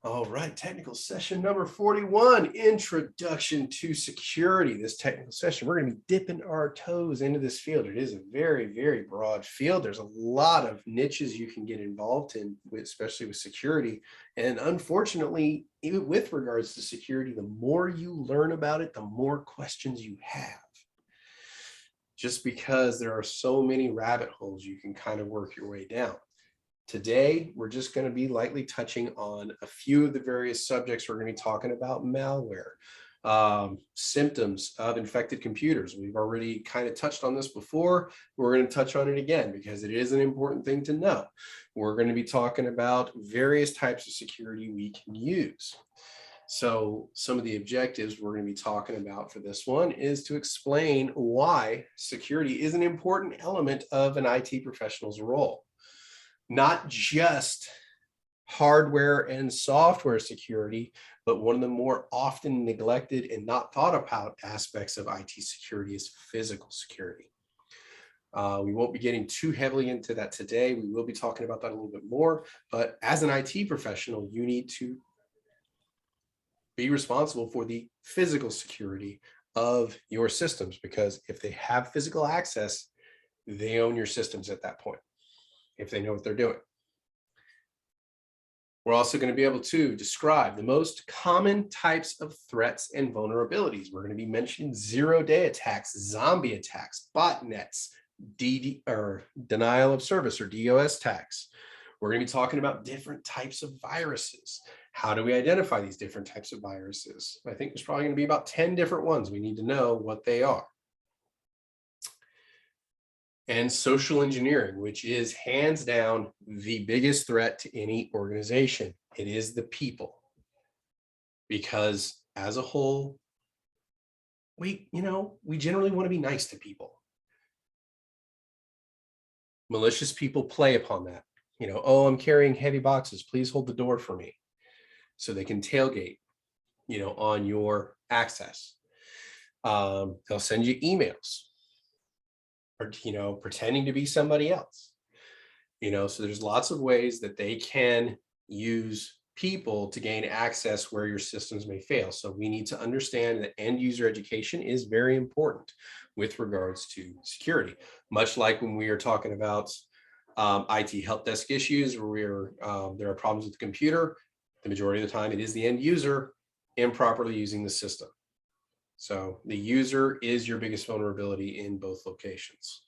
All right, technical session number 41, Introduction to Security. This technical session, we're going to be dipping our toes into this field. It is a very, very broad field. There's a lot of niches you can get involved in, especially with security. And unfortunately, even with regards to security, the more you learn about it, the more questions you have. Just because there are so many rabbit holes you can kind of work your way down. Today, we're just going to be lightly touching on a few of the various subjects. We're going to be talking about malware, symptoms of infected computers. We've already kind of touched on this before. We're going to touch on it again because it is an important thing to know. We're going to be talking about various types of security we can use. So some of the objectives we're going to be talking about for this one is to explain why security is an important element of an IT professional's role. Not just hardware and software security, but one of the more often neglected and not thought about aspects of IT security is physical security. We won't be getting too heavily into that today. We will be talking about that a little bit more, but as an IT professional, you need to be responsible for the physical security of your systems, because if they have physical access, they own your systems at that point, if they know what they're doing. We're also going to be able to describe the most common types of threats and vulnerabilities. We're going to be mentioning zero-day attacks, zombie attacks, botnets, denial of service or DOS attacks. We're going to be talking about different types of viruses. How do we identify these different types of viruses? I think there's probably going to be about 10 different ones. We need to know what they are. And social engineering, which is hands down the biggest threat to any organization. It is the people, because as a whole, we generally want to be nice to people. Malicious people play upon that. Oh, I'm carrying heavy boxes. Please hold the door for me. So they can tailgate, on your access. They'll send you emails. Or, pretending to be somebody else, so there's lots of ways that they can use people to gain access where your systems may fail. So we need to understand that end user education is very important with regards to security, much like when we are talking about IT help desk issues where there are problems with the computer. The majority of the time, it is the end user improperly using the system. So the user is your biggest vulnerability in both locations.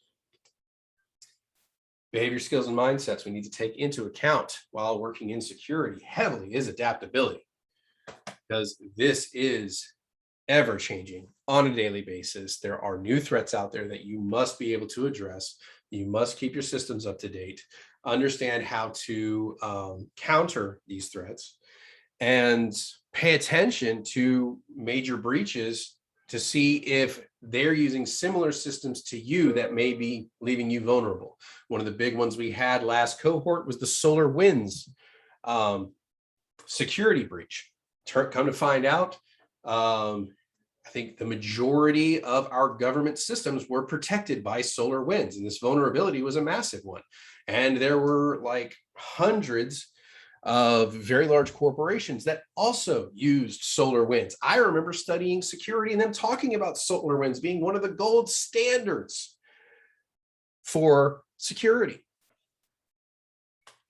Behavior skills and mindsets we need to take into account while working in security heavily is adaptability, because this is ever changing on a daily basis. There are new threats out there that you must be able to address. You must keep your systems up to date, understand how to counter these threats, and pay attention to major breaches to see if they're using similar systems to you that may be leaving you vulnerable. One of the big ones we had last cohort was the SolarWinds security breach. Come to find out, I think the majority of our government systems were protected by SolarWinds, and this vulnerability was a massive one. And there were like hundreds of very large corporations that also used SolarWinds. I remember studying security and them talking about SolarWinds being one of the gold standards for security.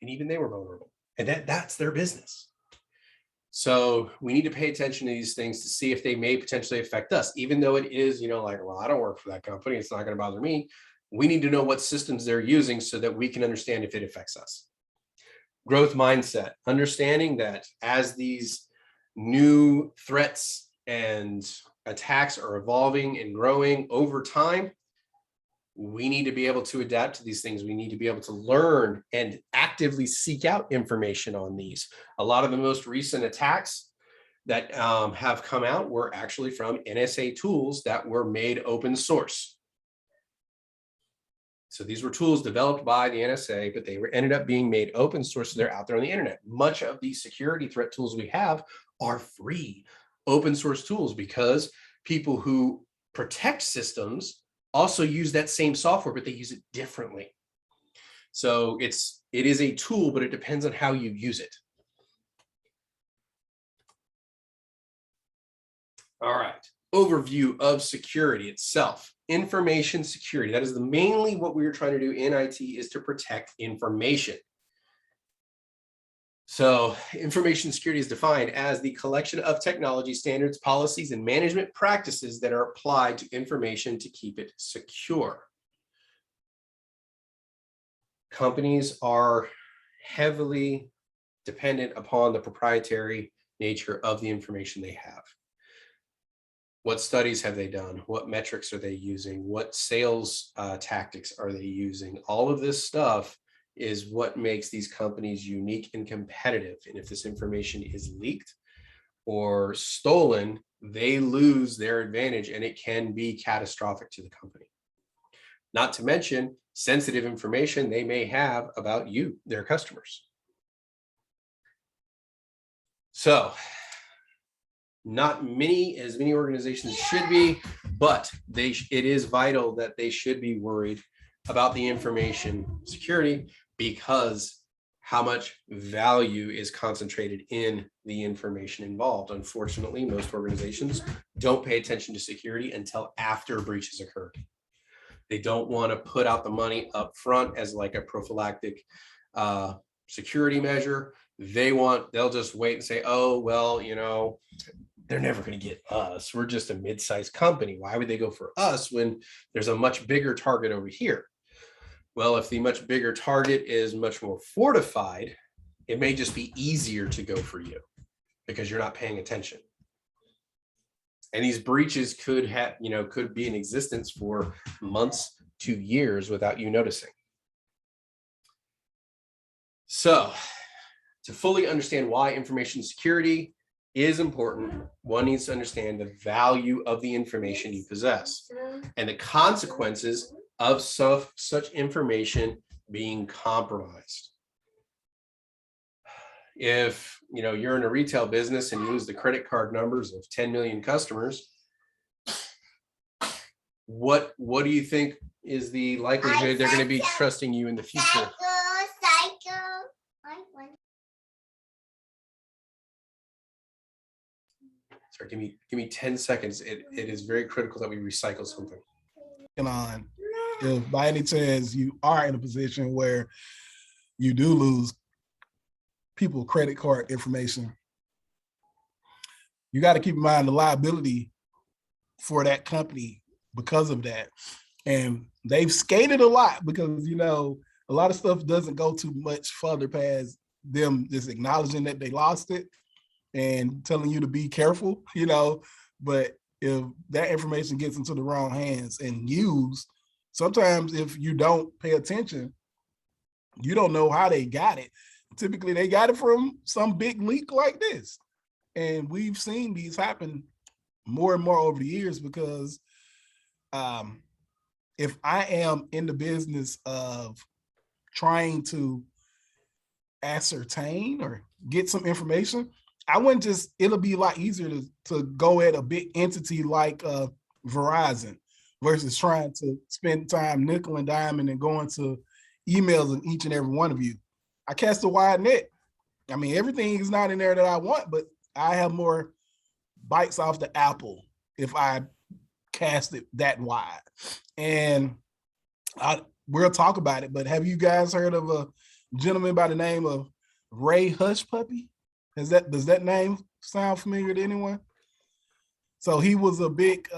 And even they were vulnerable. And that's their business. So we need to pay attention to these things to see if they may potentially affect us, even though it is, well, I don't work for that company, it's not going to bother me. We need to know what systems they're using so that we can understand if it affects us. Growth mindset, understanding that as these new threats and attacks are evolving and growing over time, we need to be able to adapt to these things. We need to be able to learn and actively seek out information on these. A lot of the most recent attacks that have come out were actually from NSA tools that were made open source. So these were tools developed by the NSA, but they ended up being made open source. So they're out there on the internet. Much of the security threat tools we have are free open source tools, because people who protect systems also use that same software, but they use it differently. So it is a tool, but it depends on how you use it. All right. Overview of security itself. Information security. That is mainly what we are trying to do in IT, is to protect information. So information security is defined as the collection of technology standards, policies, and management practices that are applied to information to keep it secure. Companies are heavily dependent upon the proprietary nature of the information they have. What studies have they done? What metrics are they using? What sales tactics are they using? All of this stuff is what makes these companies unique and competitive. And if this information is leaked or stolen, they lose their advantage, and it can be catastrophic to the company. Not to mention sensitive information they may have about you, their customers. So, not as many organizations should be, but it is vital that they should be worried about the information security, because how much value is concentrated in the information involved. Unfortunately, most organizations don't pay attention to security until after breaches occur. They don't want to put out the money up front as like a prophylactic security measure. They'll just wait and say, oh, well, they're never going to get us. We're just a mid-sized company. Why would they go for us when there's a much bigger target over here? Well, if the much bigger target is much more fortified, it may just be easier to go for you because you're not paying attention. And these breaches could be in existence for months to years without you noticing. So, to fully understand why information security is important, one needs to understand the value of the information you possess and the consequences of such information being compromised. If you're in a retail business and you lose the credit card numbers of 10 million customers, what do you think is the likelihood they're going to be trusting you in the future? Sorry, give me 10 seconds. It is very critical that we recycle something. If by any chance you are in a position where you do lose people credit card information, you got to keep in mind the liability for that company because of that. And they've skated a lot because, a lot of stuff doesn't go too much further past them just acknowledging that they lost it and telling you to be careful, but if that information gets into the wrong hands and used, sometimes if you don't pay attention, you don't know how they got it. Typically, they got it from some big leak like this. And we've seen these happen more and more over the years because if I am in the business of trying to ascertain or get some information, I wouldn't it'll be a lot easier to go at a big entity like Verizon versus trying to spend time nickel and diming and going to emails in each and every one of you. I cast a wide net. I mean, everything is not in there that I want, but I have more bites off the apple if I cast it that wide. And we'll talk about it, but have you guys heard of a gentleman by the name of Ray Hushpuppi? Does that name sound familiar to anyone? So he was a big,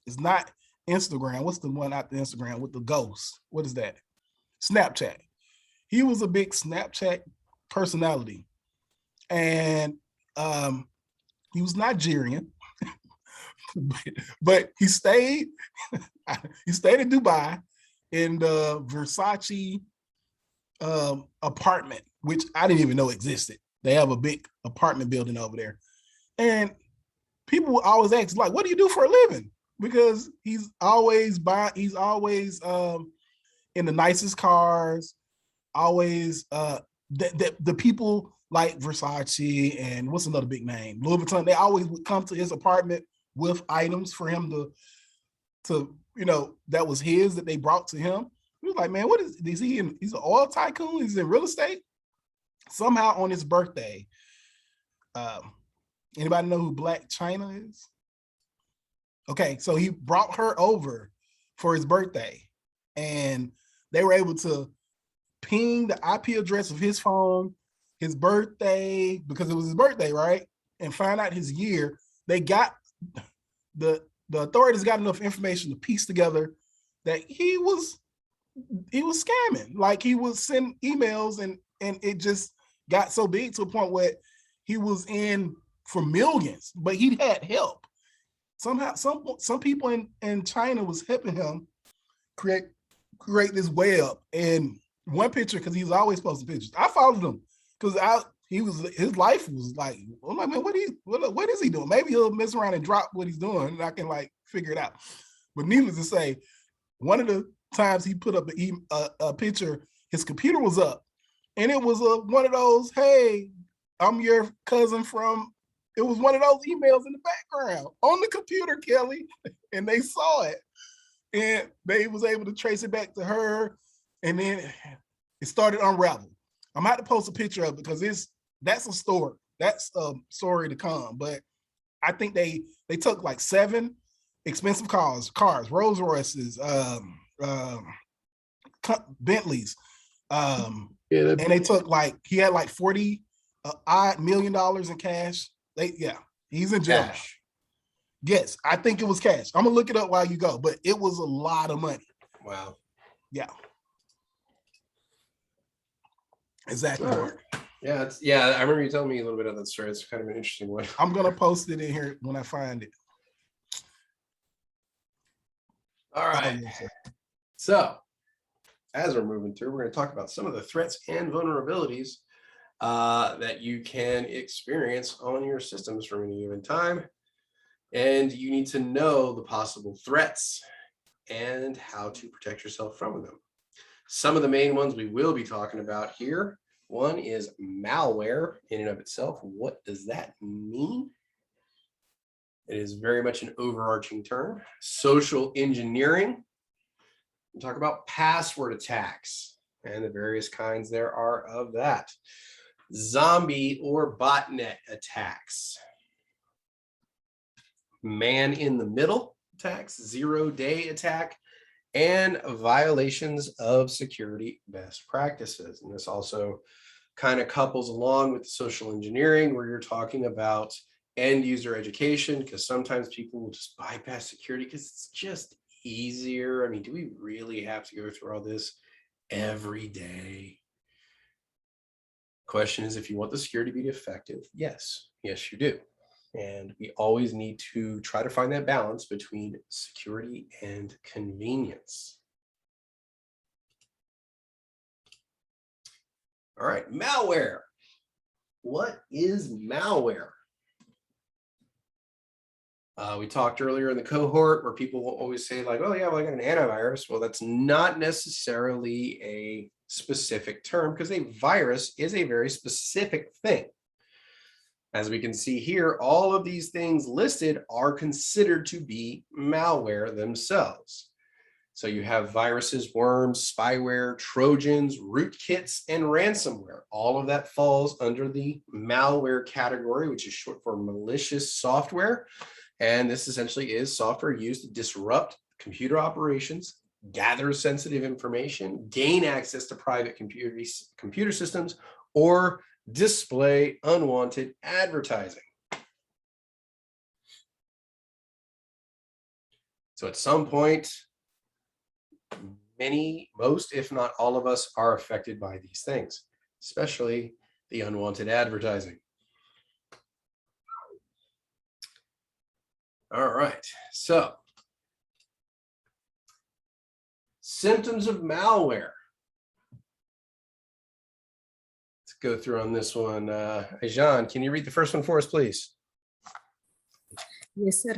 it's not Instagram. What's the one after Instagram with the ghost? What is that? Snapchat. He was a big Snapchat personality. And he was Nigerian, but he stayed in Dubai in the Versace apartment, which I didn't even know existed. They have a big apartment building over there. And people will always ask, like, what do you do for a living? Because he's always in the nicest cars, always the people like Versace and what's another big name? Louis Vuitton, they always would come to his apartment with items for him to that was his that they brought to him. He was like, man, what is he in? He's an oil tycoon, he's in real estate. Somehow on his birthday, Anybody know who Black China is? Okay, so he brought her over for his birthday, and they were able to ping the IP address of his phone, his birthday, because it was his birthday, right? And find out his year. They got the authorities got enough information to piece together that he was scamming. Like, he was sending emails, and it just got so big to a point where he was in for millions, but he had help. Somehow, some people in China was helping him create this web. And one picture, because he's always posting pictures, I followed him because his life was like, I'm like, man, what is he doing? Maybe he'll mess around and drop what he's doing, and I can like figure it out. But needless to say, one of the times he put up a picture, his computer was up, and it was one of those, hey, I'm your cousin from. It was one of those emails in the background on the computer, Kelly, and they saw it, and they was able to trace it back to her, and then it started unravel. I'm about to post a picture of it because that's a story. That's a story to come. But I think they took like 7 expensive cars, Rolls Royces, Bentleys, and they took he had like $40 odd million in cash. He's in jail. Cash. Yes, I think it was cash. I'm gonna look it up while you go, but it was a lot of money. Wow. Yeah. Exactly. Yeah, I remember you telling me a little bit of that story. It's kind of an interesting one. I'm gonna post it in here when I find it. All right. So as we're moving through, we're going to talk about some of the threats and vulnerabilities that you can experience on your systems from any given time. And you need to know the possible threats and how to protect yourself from them. Some of the main ones we will be talking about here. One is malware in and of itself. What does that mean? It is very much an overarching term. Social engineering. We'll talk about password attacks and the various kinds there are of that. Zombie or botnet attacks. Man in the middle attacks, zero-day attack, and violations of security best practices. And this also kind of couples along with the social engineering, where you're talking about end user education, because sometimes people will just bypass security because it's just easier. I mean, do we really have to go through all this every day? Question is, if you want the security to be effective, yes, you do. And we always need to try to find that balance between security and convenience. All right, malware. What is malware? We talked earlier in the cohort where people will always say like, oh yeah, well, I got an antivirus. Well, that's not necessarily a specific term, because a virus is a very specific thing. As we can see here, all of these things listed are considered to be malware themselves. So you have viruses, worms, spyware, trojans, rootkits, and ransomware. All of that falls under the malware category, which is short for malicious software. And this essentially is software used to disrupt computer operations, gather sensitive information, gain access to private computer systems, or display unwanted advertising. So at some point, most, if not all of us are affected by these things, especially the unwanted advertising. All right, so symptoms of malware. Let's go through on this one. Ajan, can you read the first one for us, please? Yes, sir.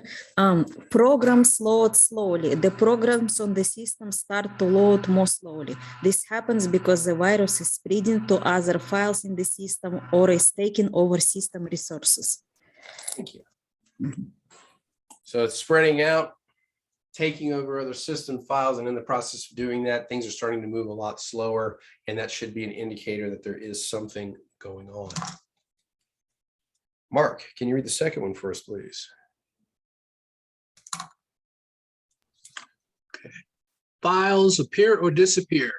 Programs load slowly. The programs on the system start to load more slowly. This happens because the virus is spreading to other files in the system or is taking over system resources. Thank you. So it's spreading out, taking over other system files, and in the process of doing that, things are starting to move a lot slower, and that should be an indicator that there is something going on. Mark, can you read the second one for us, please? Files appear or disappear.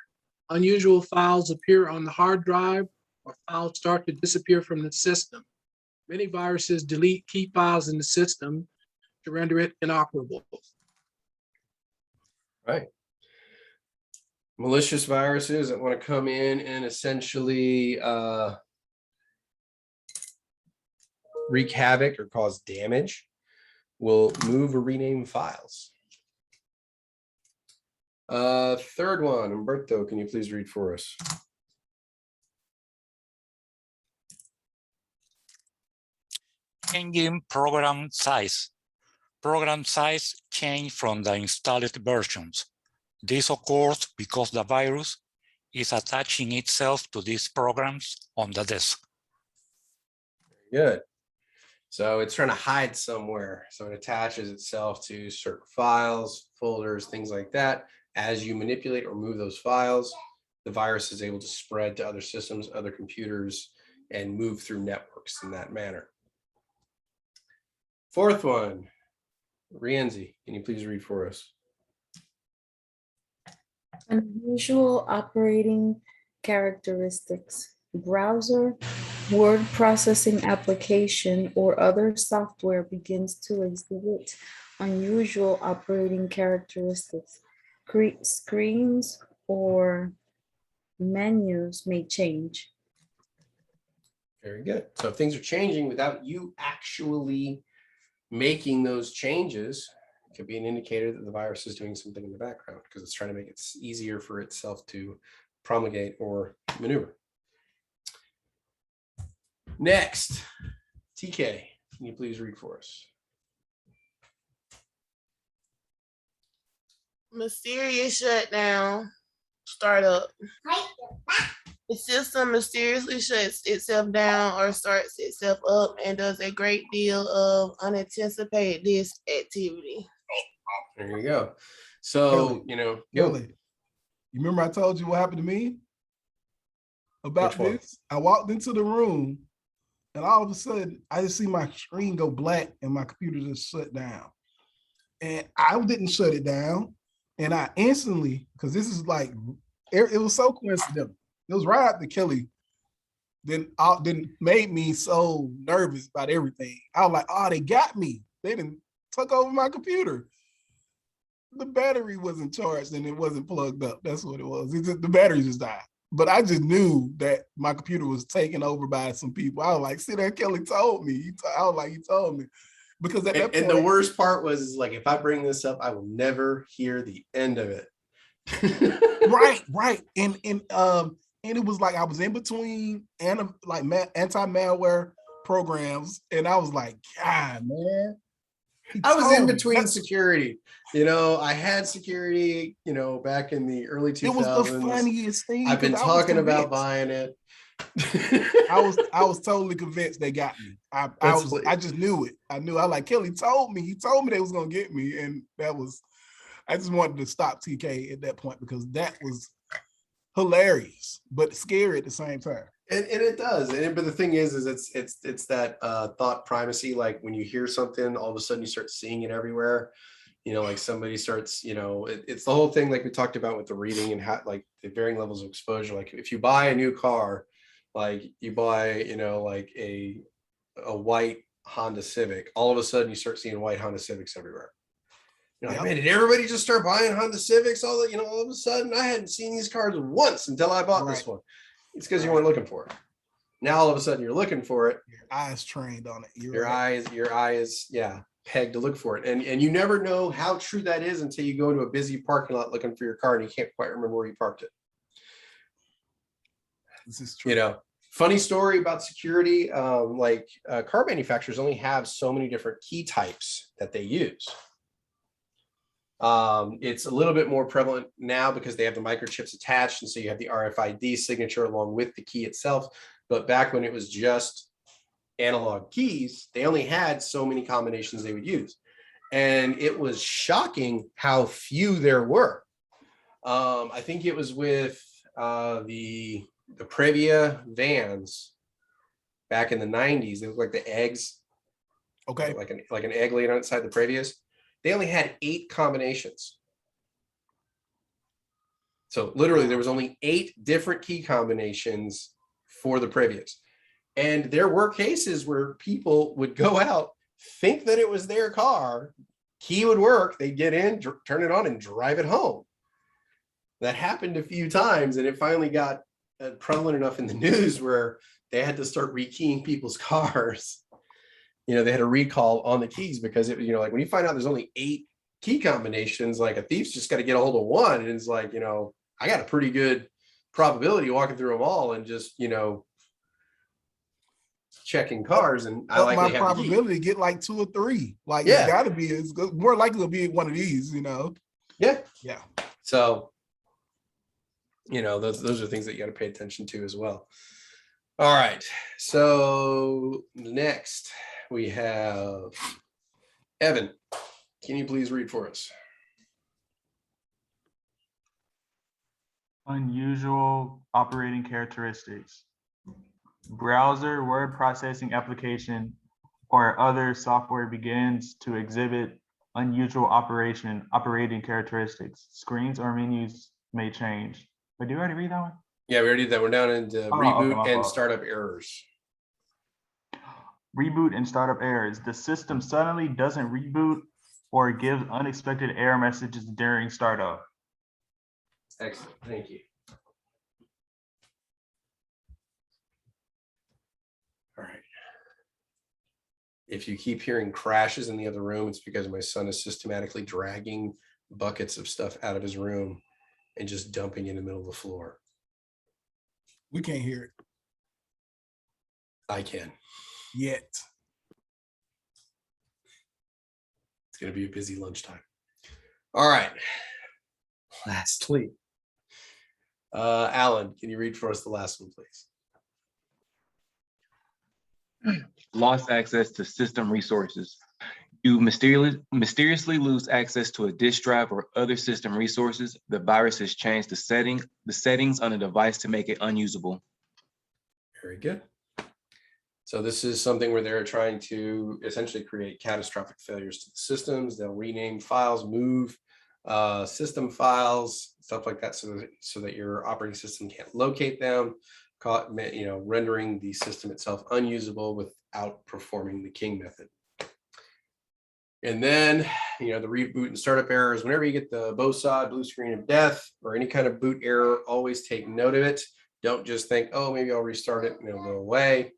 Unusual files appear on the hard drive, or files start to disappear from the system. Many viruses delete key files in the system to render it inoperable. Right. Malicious viruses that want to come in and essentially wreak havoc or cause damage will move or rename files. Third one, Umberto, can you please read for us? Changing program size. Program size change from the installed versions. This occurs because the virus is attaching itself to these programs on the disk. Good. So it's trying to hide somewhere. So it attaches itself to certain files, folders, things like that. As you manipulate or move those files, the virus is able to spread to other systems, other computers, and move through networks in that manner. Fourth one, Rienzi, can you please read for us? Unusual operating characteristics. Browser, word processing application, or other software begins to exhibit unusual operating characteristics. Screens or menus may change. Very good. So if things are changing without you actually making those changes, it could be an indicator that the virus is doing something in the background because it's trying to make it easier for itself to promulgate or maneuver. Next, TK, can you please read for us? Mysterious shutdown, startup. The system mysteriously shuts itself down or starts itself up and does a great deal of unanticipated disk activity. There you go. So, Kelly, you know, Kelly, you remember I told you what happened to me about Which one? this? I walked into the room and all of a sudden I just see my screen go black and my computer just shut down. And I didn't shut it down. And I instantly, because this is like, it was so coincidental. It was right after Kelly then made me so nervous about everything. I was like, oh, they got me. They didn't took over my computer. The battery wasn't charged and it wasn't plugged up. That's what it was. The battery just died. But I just knew that my computer was taken over by some people. I was like, see that Kelly told me. I was like, he told me. Because at that point, and the worst part was like, if I bring this up, I will never hear the end of it. right. And it was like I was in between anti-malware programs, and I was like, God, man. I was in between security. You know, I had security, you know, back in the early 2000s. It was the funniest thing. I've been talking about buying it. I was totally convinced they got me. I just knew it. I like Kelly told me. He told me they was gonna get me, and I just wanted to stop TK at that point because that was hilarious but scary at the same time. And it does. But the thing is it's that thought primacy. Like when you hear something, all of a sudden you start seeing it everywhere. You know, like somebody starts, you know, it's the whole thing like we talked about with the reading and how, like the varying levels of exposure. Like if you buy a new car, like you buy, you know, like a white Honda Civic, all of a sudden you start seeing white Honda Civics everywhere. You're like, man, did everybody just start buying Honda Civics? All that, you know, all of a sudden I hadn't seen these cars once until I bought this one. It's because you weren't looking for it. Now all of a sudden you're looking for it. Your eyes trained on it. Your eyes, yeah, pegged to look for it. And you never know how true that is until you go into a busy parking lot looking for your car and you can't quite remember where you parked it. This is true. You know, funny story about security. Car manufacturers only have so many different key types that they use. It's a little bit more prevalent now because they have the microchips attached, and so you have the RFID signature along with the key itself. But back when it was just analog keys, they only had so many combinations they would use, and it was shocking how few there were. I think it was with the Previa vans. back in the 90s. They look like the eggs. Okay. Like an egg laid outside the previous. They only had 8 combinations. So literally there was only 8 different key combinations for the previous. And there were cases where people would go out, think that it was their car, key would work, they'd get in, turn it on and drive it home. That happened a few times, and it finally got prevalent enough in the news where they had to start rekeying people's cars. You know, they had a recall on the keys because it, you know, like when you find out there's only 8 key combinations, like a thief's just got to get a hold of one, and it's like, you know, I got a pretty good probability walking through them all and just, you know, checking cars, and I like my probability to get like 2 or 3. Like, yeah, it's got to be, it's more likely to be one of these, you know. Yeah. Yeah. So, you know, those are things that you got to pay attention to as well. All right. So next we have Evan. Can you please read for us? Unusual operating characteristics. Browser, word processing application, or other software begins to exhibit unusual operating characteristics. Screens or menus may change. But do you already read that one? Yeah, we already did that. We're down into reboot and startup errors. Reboot and startup errors. The system suddenly doesn't reboot or gives unexpected error messages during startup. Excellent. Thank you. All right. If you keep hearing crashes in the other room, it's because my son is systematically dragging buckets of stuff out of his room and just dumping it in the middle of the floor. We can't hear it. I can. Yet. It's going to be a busy lunchtime. All right. Lastly, Alan, can you read for us the last one, please? Lost access to system resources. You mysteriously lose access to a disk drive or other system resources. The virus has changed the settings on the device to make it unusable. Very good. So this is something where they're trying to essentially create catastrophic failures to the systems. They'll rename files, move system files, stuff like that, so that your operating system can't locate them, you know, rendering the system itself unusable without performing the king method. And then, you know, the reboot and startup errors. Whenever you get the BOSOD, blue screen of death, or any kind of boot error, always take note of it. Don't just think, oh, maybe I'll restart it and it'll go away,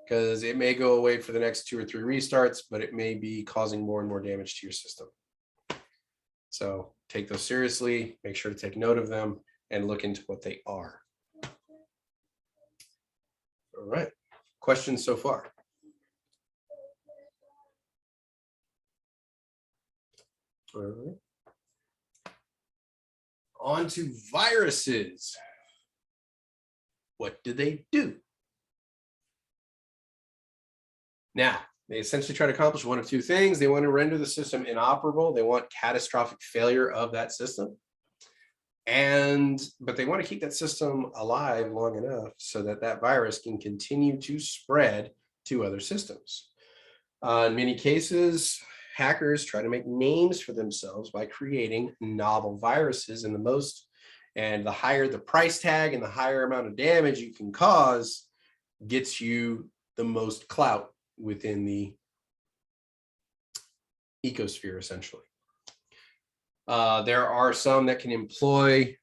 because it may go away for the next 2 or 3 restarts, but it may be causing more and more damage to your system. So take those seriously, make sure to take note of them and look into what they are. All right, questions so far? All right. On to viruses. What do they do? Now, they essentially try to accomplish one of 2 things. They want to render the system inoperable. They want catastrophic failure of that system. But they want to keep that system alive long enough so that that virus can continue to spread to other systems. In many cases, hackers try to make names for themselves by creating novel viruses, and the higher the price tag and the higher amount of damage you can cause gets you the most clout within the ecosphere, essentially. There are some that can employ,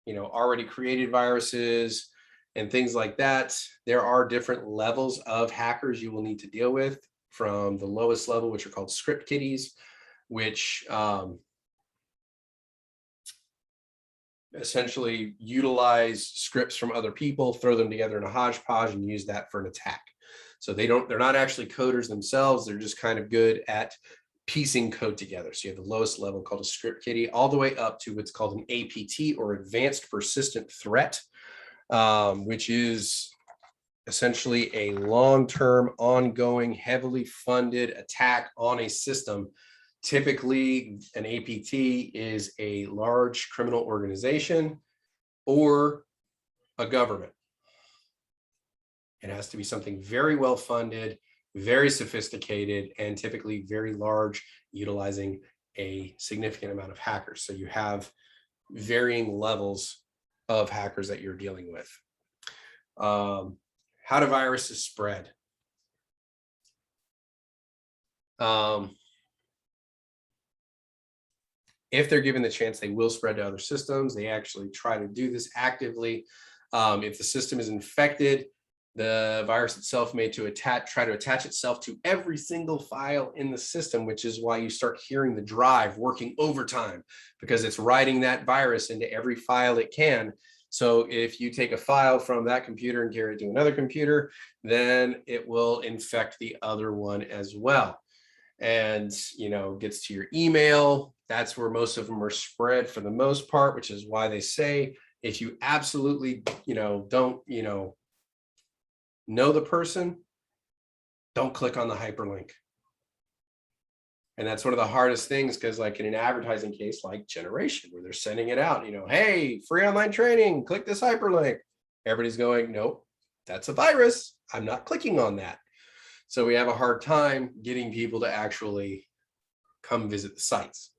you know, already created viruses and things like that. There are different levels of hackers you will need to deal with, from the lowest level, which are called script kiddies, which essentially utilize scripts from other people, throw them together in a hodgepodge, and use that for an attack. So they're not actually coders themselves. They're just kind of good at piecing code together. So you have the lowest level called a script kiddie, all the way up to what's called an APT, or advanced persistent threat, which is essentially a long-term, ongoing, heavily funded attack on a system. Typically, an APT is a large criminal organization or a government. It has to be something very well funded, very sophisticated, and typically very large, utilizing a significant amount of hackers. So you have varying levels of hackers that you're dealing with. How do viruses spread? If they're given the chance, they will spread to other systems. They actually try to do this actively. If the system is infected, the virus itself may try to attach itself to every single file in the system, which is why you start hearing the drive working overtime, because it's writing that virus into every file it can. So if you take a file from that computer and carry it to another computer, then it will infect the other one as well. And, you know, gets to your email. That's where most of them are spread for the most part, which is why they say if you absolutely, don't, know the person, don't click on the hyperlink. And that's one of the hardest things, because like in an advertising case like Generation, where they're sending it out, hey, free online training, click this hyperlink. Everybody's going, nope, that's a virus. I'm not clicking on that. So we have a hard time getting people to actually come visit the sites.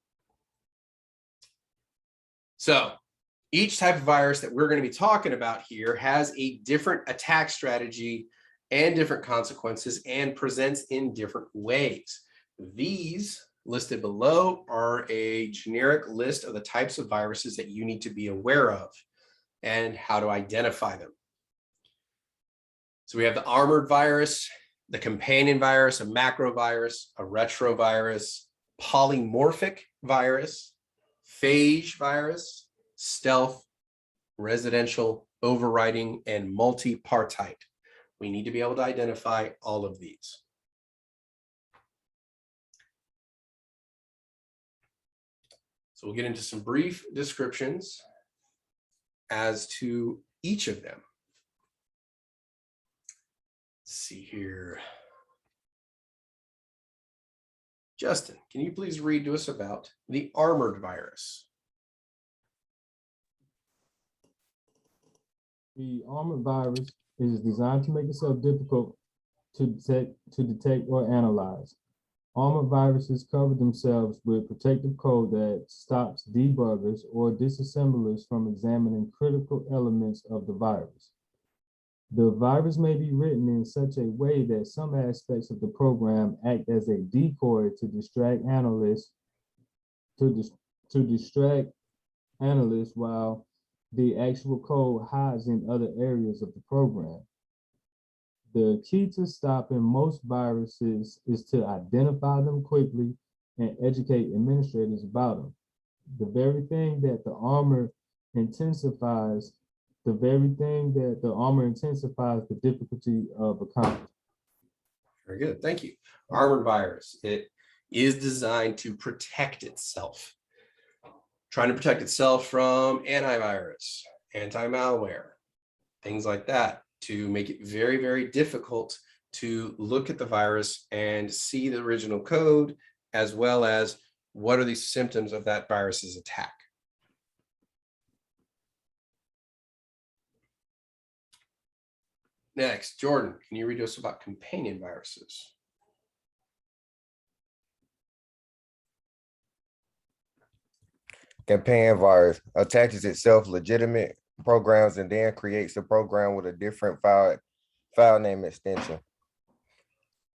So each type of virus that we're going to be talking about here has a different attack strategy and different consequences and presents in different ways. These listed below are a generic list of the types of viruses that you need to be aware of and how to identify them. So we have the armored virus, the companion virus, a macrovirus, a retrovirus, polymorphic virus, phage virus, stealth, residential, overwriting, and multi-partite. We need to be able to identify all of these. So we'll get into some brief descriptions as to each of them. Let's see here. Justin, can you please read to us about the armored virus? The armored virus is designed to make itself difficult to detect or analyze. Armored viruses cover themselves with protective code that stops debuggers or disassemblers from examining critical elements of the virus. The virus may be written in such a way that some aspects of the program act as a decoy to distract analysts, while the actual code hides in other areas of the program. The key to stopping most viruses is to identify them quickly and educate administrators about them. The very thing that the armor intensifies the difficulty of accomplishing. Very good, thank you. Armored virus, it is designed to protect itself. Trying to protect itself from antivirus, anti-malware, things like that, to make it very, very difficult to look at the virus and see the original code, as well as what are the symptoms of that virus's attack. Next, Jordan, can you read us about companion viruses? Companion virus attaches itself legitimate programs and then creates a program with a different file name extension.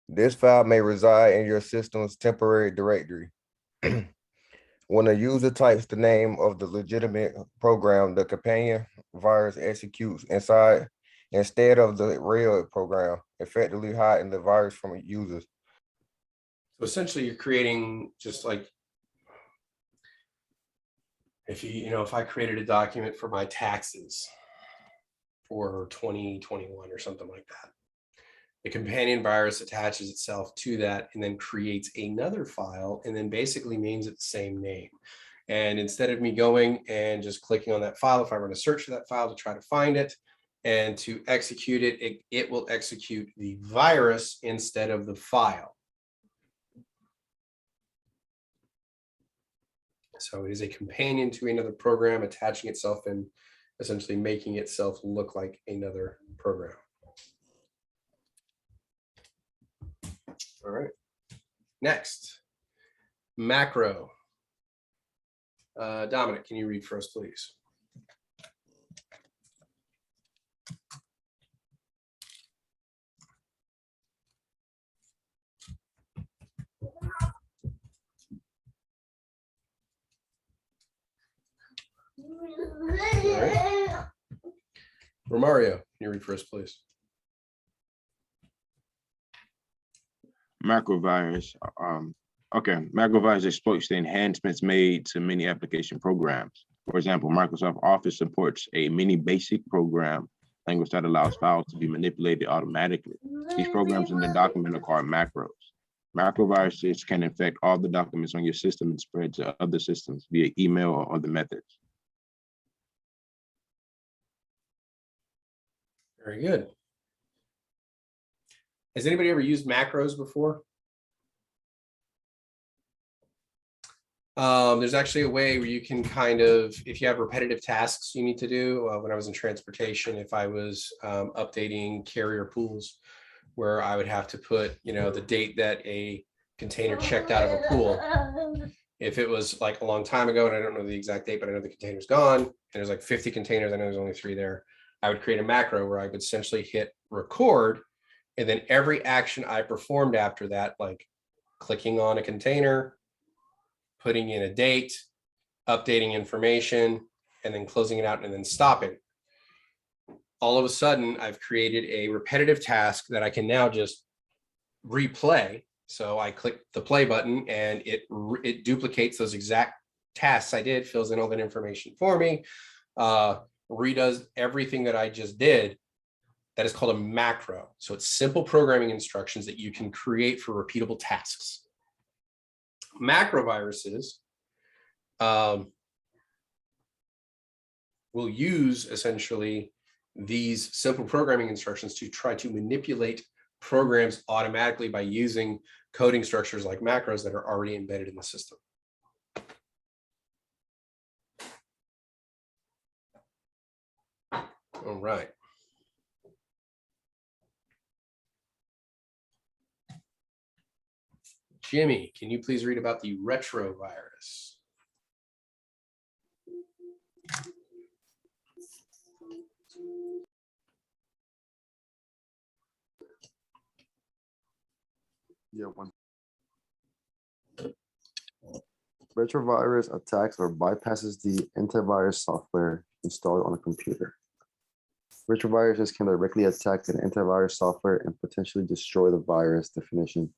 This file may reside in your system's temporary directory. When a user types the name of the legitimate program, the companion virus executes instead of the real program, effectively hiding the virus from users. So essentially you're creating, just like if I created a document for my taxes for 2021 or something like that, the companion virus attaches itself to that and then creates another file and then basically names it the same name. And instead of me going and just clicking on that file, if I run a search for that file to try to find it and to execute it, it will execute the virus instead of the file. So it is a companion to another program, attaching itself and essentially making itself look like another program. All right. Next, macro. Dominic, can you read for us, please? All right. Romario, can you read for us, please? Macrovirus. Macrovirus exploits the enhancements made to many application programs. For example, Microsoft Office supports a mini basic program language that allows files to be manipulated automatically. These programs in the document are called macros. Macroviruses can infect all the documents on your system and spread to other systems via email or other methods. Very good. Has anybody ever used macros before? There's actually a way where you can kind of, if you have repetitive tasks you need to do. When I was in transportation, if I was updating carrier pools, where I would have to put, the date that a container checked out of a pool. If it was like a long time ago, and I don't know the exact date, but I know the container's gone, and there's like 50 containers, I know there's only 3 there, I would create a macro where I would essentially hit record, and then every action I performed after that, like clicking on a container, putting in a date, updating information, and then closing it out and then stopping. All of a sudden, I've created a repetitive task that I can now just replay. So I click the play button and it duplicates those exact tasks I did, fills in all that information for me, redoes everything that I just did. That is called a macro. So it's simple programming instructions that you can create for repeatable tasks. Macro viruses will use essentially these simple programming instructions to try to manipulate programs automatically by using coding structures like macros that are already embedded in the system. All right. Jimmy, can you please read about the retrovirus? Yeah, one. Retrovirus attacks or bypasses the antivirus software installed on a computer. Retroviruses can directly attack an antivirus software and potentially destroy the virus definition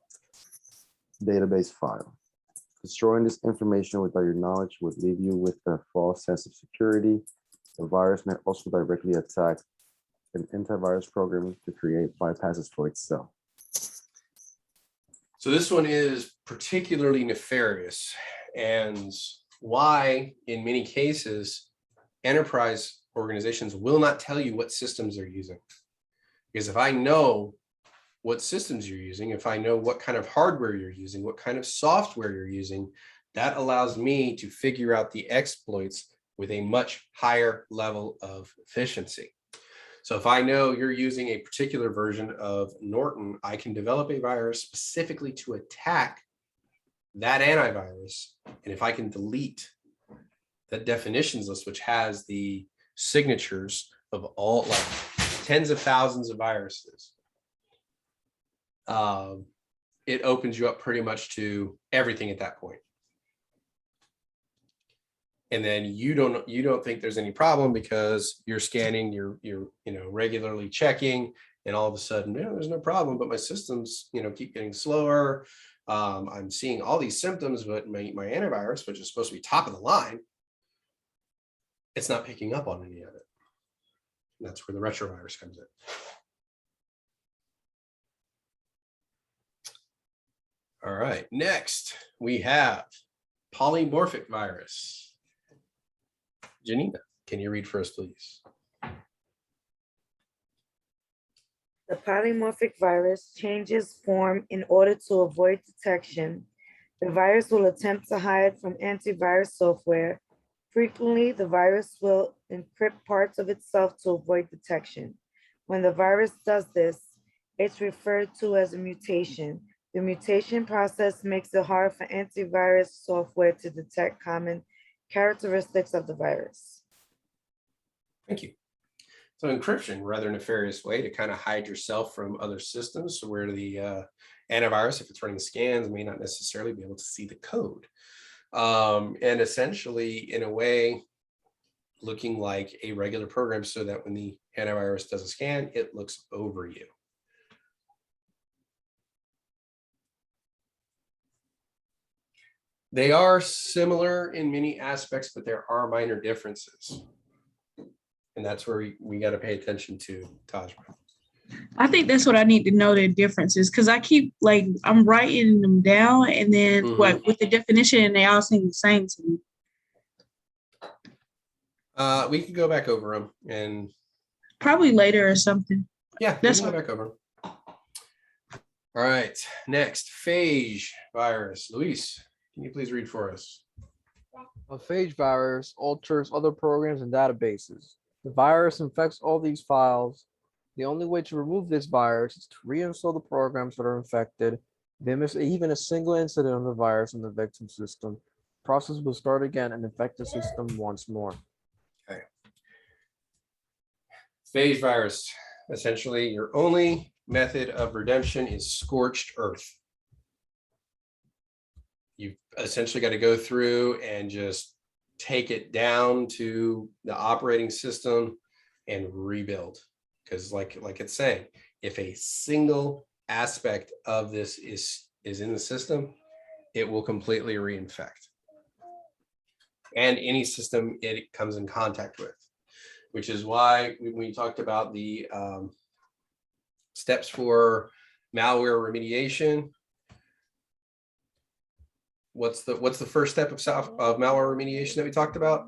database file. Destroying this information without your knowledge would leave you with a false sense of security. The virus may also directly attack an antivirus program to create bypasses for itself. So this one is particularly nefarious, and why in many cases enterprise organizations will not tell you what systems they're using. Because if I know what systems you're using, if I know what kind of hardware you're using, what kind of software you're using, that allows me to figure out the exploits with a much higher level of efficiency. So if I know you're using a particular version of Norton, I can develop a virus specifically to attack that antivirus. And if I can delete that definitions list, which has the signatures of all, like tens of thousands of viruses, it opens you up pretty much to everything at that point. And then you don't think there's any problem because you're scanning, you're regularly checking, and all of a sudden, there's no problem, but my systems, keep getting slower. I'm seeing all these symptoms, but my antivirus, which is supposed to be top of the line, it's not picking up on any of it. And that's where the retrovirus comes in. All right, next we have polymorphic virus. Janina, can you read for us, please? The polymorphic virus changes form in order to avoid detection. The virus will attempt to hide from antivirus software. Frequently, the virus will encrypt parts of itself to avoid detection. When the virus does this, it's referred to as a mutation. The mutation process makes it hard for antivirus software to detect common characteristics of the virus. Thank you. So encryption, rather nefarious way to kind of hide yourself from other systems, so where the antivirus, if it's running scans, may not necessarily be able to see the code. And essentially, in a way, looking like a regular program so that when the antivirus does a scan, it looks over you. They are similar in many aspects, but there are minor differences. And that's where we got to pay attention to, Tajma. I think that's what I need to know, the differences, because I keep like I'm writing them down, and then what with the definition, and they all seem the same to me. We could go back over them and probably later or something. Yeah, that's go back over. All right, next, phage virus. Luis, can you please read for us? A phage virus alters other programs and databases. The virus infects all these files. The only way to remove this virus is to reinstall the programs that are infected. If they miss even a single incident of the virus in the victim system, the process will start again and infect the system once more. Okay. Phage virus. Essentially, your only method of redemption is scorched earth. You've essentially got to go through and just take it down to the operating system and rebuild. Because like it's saying, if a single aspect of this is in the system, it will completely reinfect. And any system it comes in contact with, which is why we talked about the steps for malware remediation. What's the first step of malware remediation that we talked about?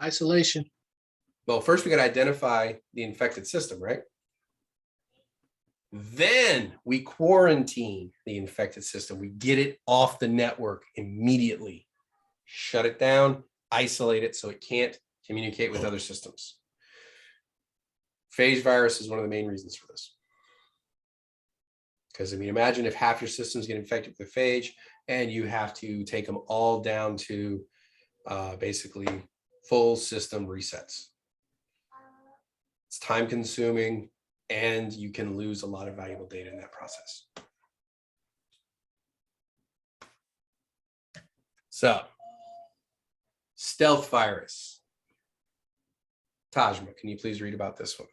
Isolation. Well, first we got to identify the infected system, right? Then we quarantine the infected system. We get it off the network immediately, shut it down, isolate it so it can't communicate with other systems. Phage virus is one of the main reasons for this. Because I mean, imagine if half your systems get infected with phage and you have to take them all down to basically full system resets. It's time consuming and you can lose a lot of valuable data in that process. So, stealth virus. Tajma, can you please read about this one?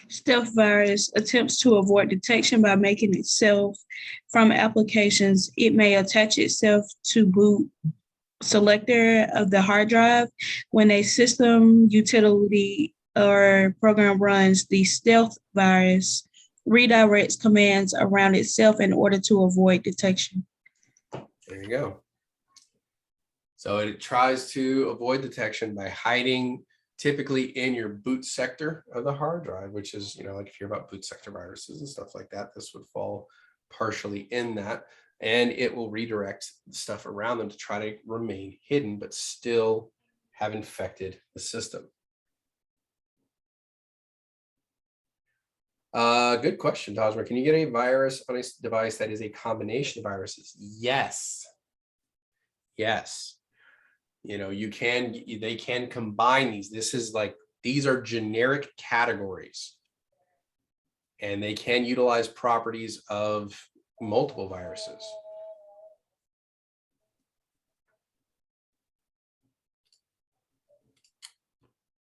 Stealth virus attempts to avoid detection by making itself from applications. It may attach itself to boot selector of the hard drive. When a system utility or program runs, the stealth virus redirects commands around itself in order to avoid detection. There you go. So it tries to avoid detection by hiding typically in your boot sector of the hard drive, which is, like if you're about boot sector viruses and stuff like that, this would fall partially in that. And it will redirect the stuff around them to try to remain hidden, but still have infected the system. Good question, Tajma. Can you get a virus on a device that is a combination of viruses? Yes. Yes. They can combine these. These are generic categories. And they can utilize properties of multiple viruses.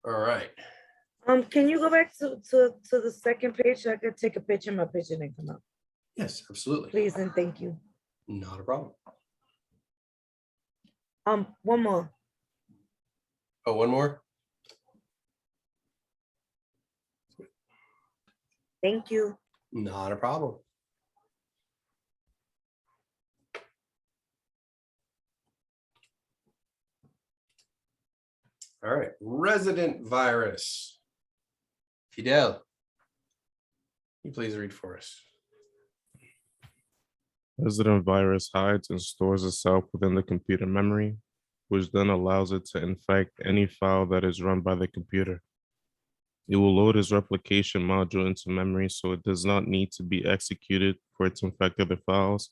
All right. Can you go back to the second page so I could take a picture of my picture and come up? Yes, absolutely. Please and thank you. Not a problem. One more. Oh, one more? Thank you. Not a problem. All right, resident virus. Fidel, can you please read for us? Resident virus hides and stores itself within the computer memory, which then allows it to infect any file that is run by the computer. It will load its replication module into memory, so it does not need to be executed for it to infect other files.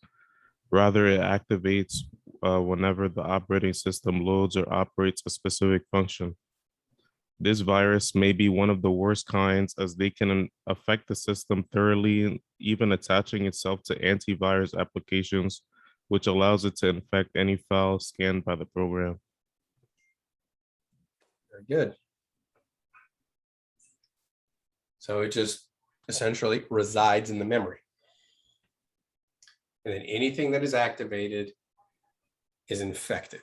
Rather, it activates whenever the operating system loads or operates a specific function. This virus may be one of the worst kinds, as they can affect the system thoroughly, even attaching itself to antivirus applications, which allows it to infect any file scanned by the program. Very good. So it just essentially resides in the memory. And then anything that is activated is infected.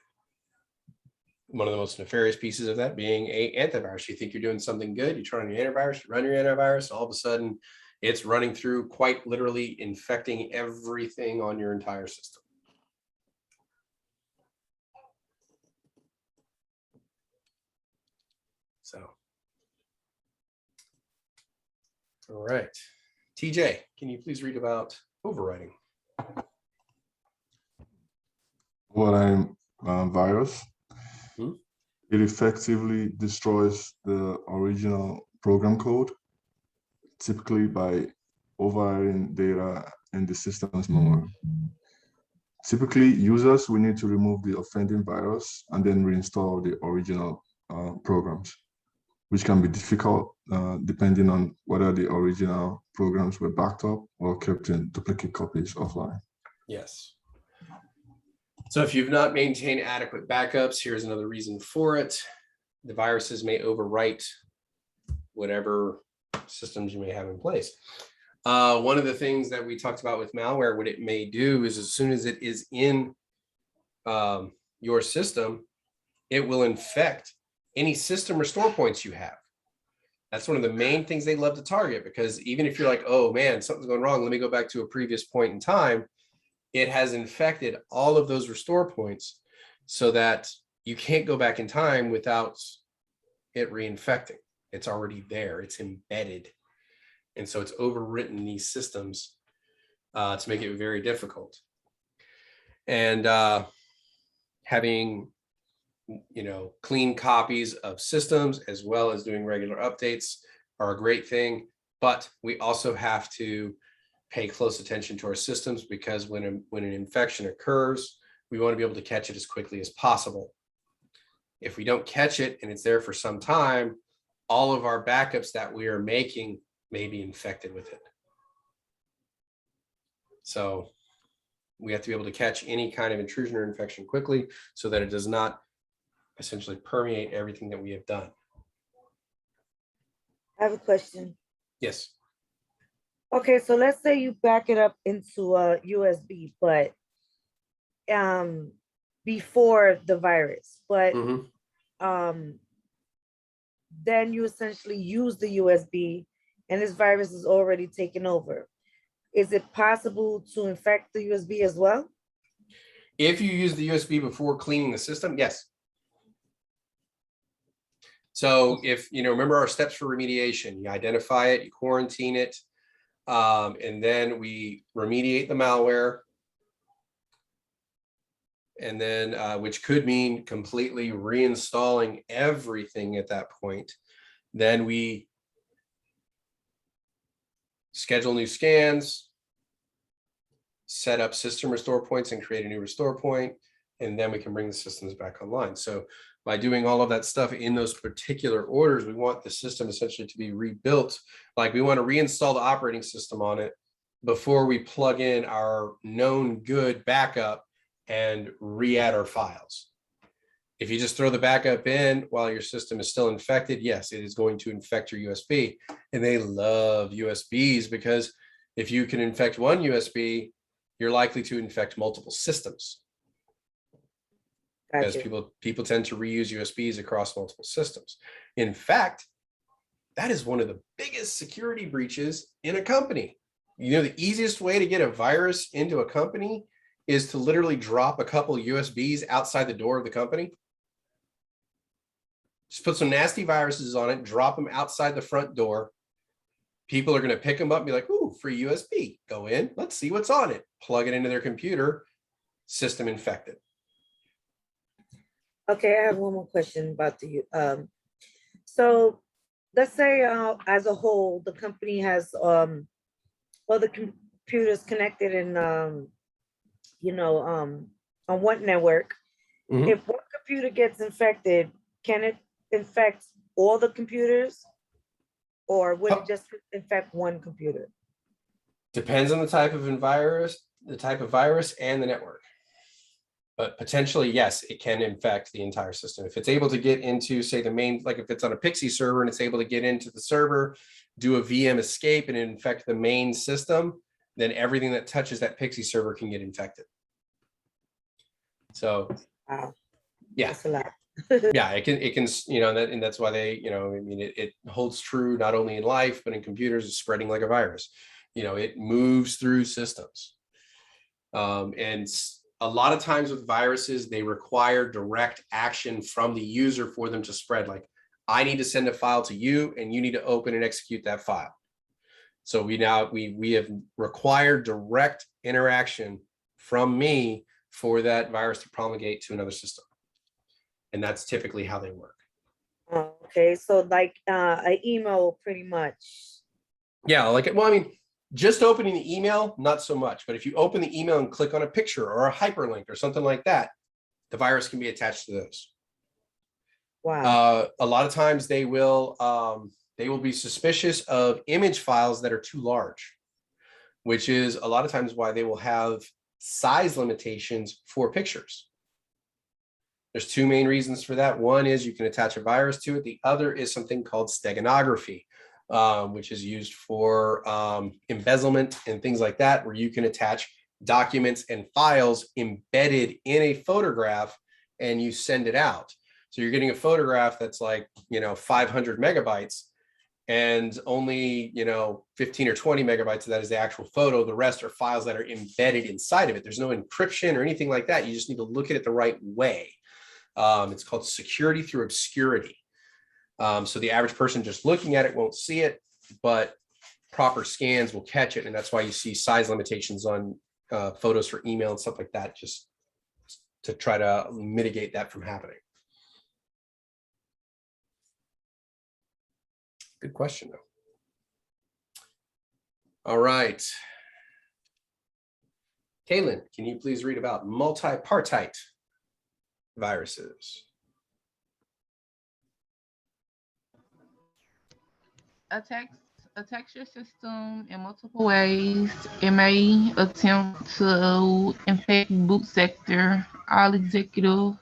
One of the most nefarious pieces of that being an antivirus. You think you're doing something good, you turn on your antivirus, you run your antivirus, all of a sudden it's running through, quite literally infecting everything on your entire system. So, all right. TJ, can you please read about overwriting? Overwriting virus. It effectively destroys the original program code, typically by overwriting data in the system's memory. Typically, users will need to remove the offending virus and then reinstall the original programs, which can be difficult depending on whether the original programs were backed up or kept in duplicate copies offline. Yes. So if you've not maintained adequate backups, here's another reason for it. The viruses may overwrite whatever systems you may have in place. One of the things that we talked about with malware, what it may do is as soon as it is in your system, it will infect any system restore points you have. That's one of the main things they love to target, because even if you're like, oh man, something's going wrong, let me go back to a previous point in time, it has infected all of those restore points so that you can't go back in time without it reinfecting. It's already there, it's embedded. And so it's overwritten these systems to make it very difficult. And having, clean copies of systems as well as doing regular updates are a great thing. But we also have to pay close attention to our systems, because when an infection occurs, we want to be able to catch it as quickly as possible. If we don't catch it and it's there for some time, all of our backups that we are making may be infected with it. So we have to be able to catch any kind of intrusion or infection quickly so that it does not essentially permeate everything that we have done. I have a question. Yes. Okay, so let's say you back it up into a USB, but before the virus, but then you essentially use the USB and this virus is already taken over. Is it possible to infect the USB as well? If you use the USB before cleaning the system, yes. So if, remember our steps for remediation, you identify it, you quarantine it, and then we remediate the malware. And then, which could mean completely reinstalling everything at that point. Then we schedule new scans, set up system restore points and create a new restore point, and then we can bring the systems back online. So by doing all of that stuff in those particular orders, we want the system essentially to be rebuilt. Like we want to reinstall the operating system on it before we plug in our known good backup and re-add our files. If you just throw the backup in while your system is still infected, yes, it is going to infect your USB. And they love USBs because if you can infect one USB, you're likely to infect multiple systems. Because people tend to reuse USBs across multiple systems. In fact, that is one of the biggest security breaches in a company. The easiest way to get a virus into a company is to literally drop a couple USBs outside the door of the company. Just put some nasty viruses on it, drop them outside the front door. People are going to pick them up and be like, ooh, free USB. Go in, let's see what's on it. Plug it into their computer, system infected. Okay, I have one more question about the, so let's say as a whole, the company has all the computers connected in on one network. Mhm. If one computer gets infected, can it infect all the computers, or would it just infect one computer? Depends on the type of virus, and the network. But potentially, yes, it can infect the entire system. If it's able to get into, say, the main, like if it's on a Pixie server and it's able to get into the server, do a VM escape and infect the main system, then everything that touches that Pixie server can get infected. So, wow. Yeah, that's a lot. Yeah, it can, and that's why they, I mean, it holds true not only in life, but in computers. It's spreading like a virus. It moves through systems. And a lot of times with viruses, they require direct action from the user for them to spread. Like, I need to send a file to you and you need to open and execute that file. So we have required direct interaction from me for that virus to promulgate to another system. And that's typically how they work. Okay, so like an email pretty much. Yeah, well, I mean, just opening the email, not so much. But if you open the email and click on a picture or a hyperlink or something like that, the virus can be attached to those. Wow. A lot of times they will be suspicious of image files that are too large, which is a lot of times why they will have size limitations for pictures. There's two main reasons for that. One is you can attach a virus to it. The other is something called steganography, which is used for embezzlement and things like that, where you can attach documents and files embedded in a photograph and you send it out. So you're getting a photograph that's like, 500 megabytes and only, 15 or 20 megabytes of that is the actual photo. The rest are files that are embedded inside of it. There's no encryption or anything like that. You just need to look at it the right way. It's called security through obscurity. So the average person just looking at it won't see it, but proper scans will catch it. And that's why you see size limitations on photos for email and stuff like that, just to try to mitigate that from happening. Good question, though. All right. Kaylin, can you please read about multipartite viruses? Attacks your system in multiple ways. It may attempt to infect boot sector, all executive.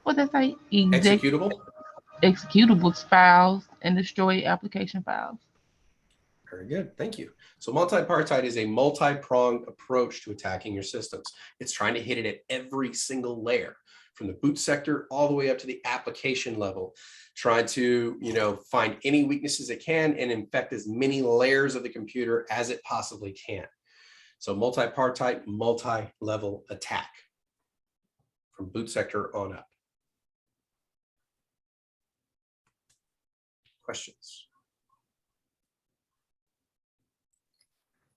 What did I say? Executable files and destroy application files. Very good, thank you. So multipartite is a multi-pronged approach to attacking your systems. It's trying to hit it at every single layer, from the boot sector all the way up to the application level, trying to, find any weaknesses it can and infect as many layers of the computer as it possibly can. So multipartite, multi-level attack from boot sector on up. Questions?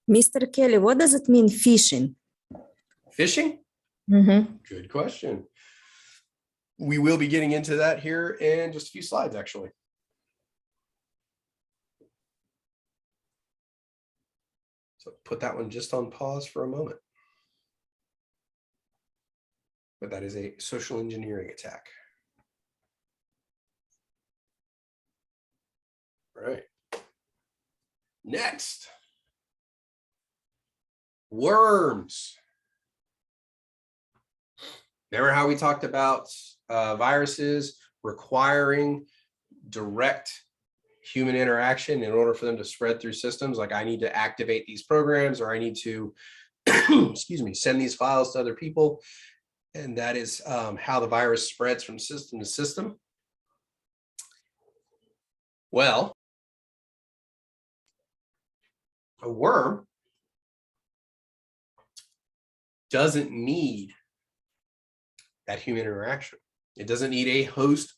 Mr. Kelly, what does it mean, phishing? Phishing? Mm-hmm. Good question. We will be getting into that here in just a few slides, actually. So put that one just on pause for a moment. But that is a social engineering attack. All right. Next. Worms. Remember how we talked about viruses requiring direct human interaction in order for them to spread through systems? Like, I need to activate these programs, or I need to, excuse me, send these files to other people. And that is how the virus spreads from system to system. Well, a worm doesn't need that human interaction. It doesn't need a host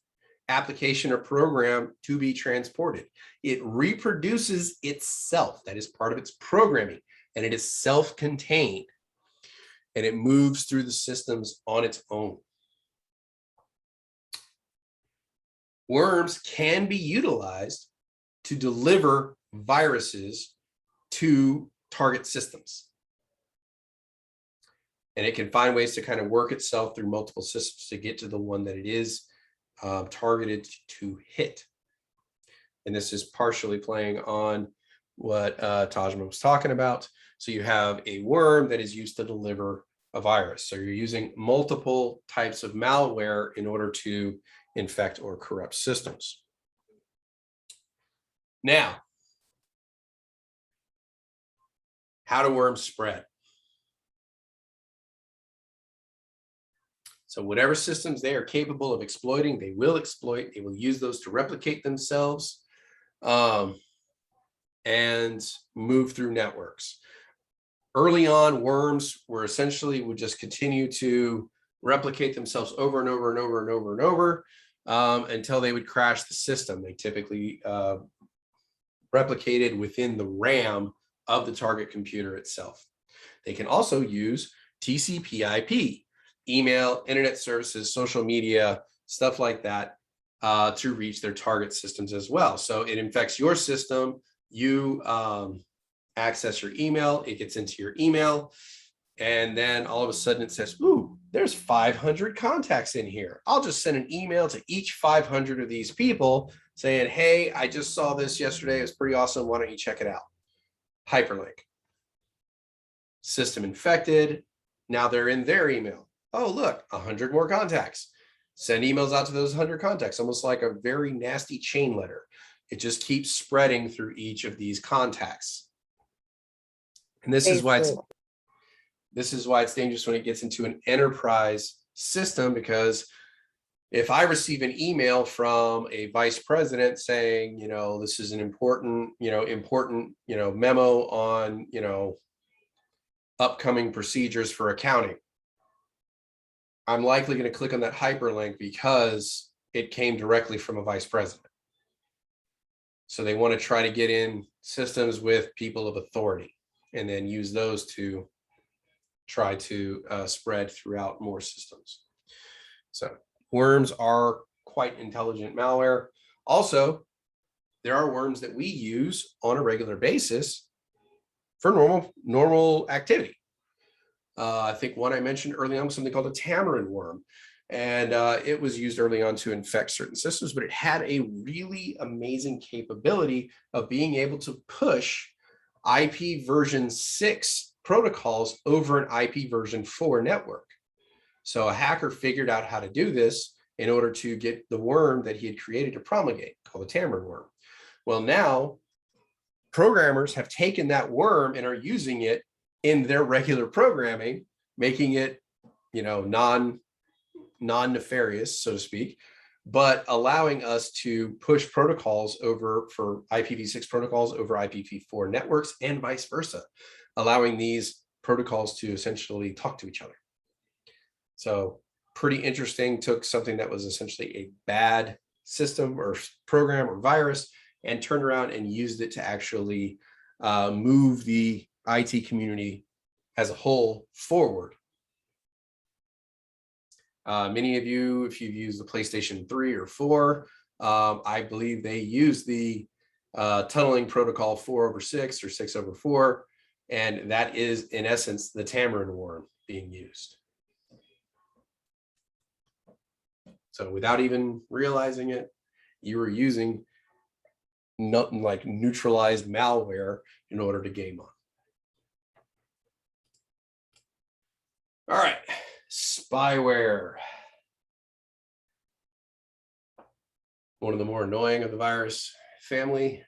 application or program to be transported. It reproduces itself. That is part of its programming, and it is self-contained, and it moves through the systems on its own. worms can be utilized to deliver viruses to target systems. And it can find ways to kind of work itself through multiple systems to get to the one that it is targeted to hit. And this is partially playing on what Tajman was talking about. So you have a worm that is used to deliver a virus. So you're using multiple types of malware in order to infect or corrupt systems. Now, how do worms spread? So whatever systems they are capable of exploiting, they will exploit. They will use those to replicate themselves and move through networks. Early on, worms were essentially would just continue to replicate themselves over and over and over and over and over until they would crash the system. They typically replicated within the RAM of the target computer itself. They can also use TCP/IP, email, internet services, social media, stuff like that to reach their target systems as well. So it infects your system, you access your email, it gets into your email, and then all of a sudden it says, ooh, there's 500 contacts in here. I'll just send an email to each 500 of these people saying, hey, I just saw this yesterday. It's pretty awesome. Why don't you check it out? Hyperlink. System infected. Now they're in their email. Oh, look, 100 more contacts. Send emails out to those 100 contacts, almost like a very nasty chain letter. It just keeps spreading through each of these contacts. And this is why it's dangerous when it gets into an enterprise system, because if I receive an email from a vice president saying, you know, this is an important memo on, upcoming procedures for accounting, I'm likely going to click on that hyperlink because it came directly from a vice president. So they want to try to get in systems with people of authority and then use those to try to spread throughout more systems. So worms are quite intelligent malware. Also, there are worms that we use on a regular basis for normal activity. I think one I mentioned early on was something called a tamarin worm. And it was used early on to infect certain systems, but it had a really amazing capability of being able to push IP version 6 protocols over an IP version 4 network. So a hacker figured out how to do this in order to get the worm that he had created to promulgate, called the tamarin worm. Well, now programmers have taken that worm and are using it in their regular programming, making it, non-nefarious, so to speak, but allowing us to push protocols over for IPv6 protocols over IPv4 networks and vice versa, allowing these protocols to essentially talk to each other. So pretty interesting, took something that was essentially a bad system or program or virus and turned around and used it to actually move the IT community as a whole forward. Many of you, if you've used the PlayStation 3 or 4, I believe they use the tunneling protocol 4/6 or 6/4, and that is in essence the tamarin worm being used. So without even realizing it, you were using nothing like neutralized malware in order to game on. All right, spyware. One of the more annoying of the virus family.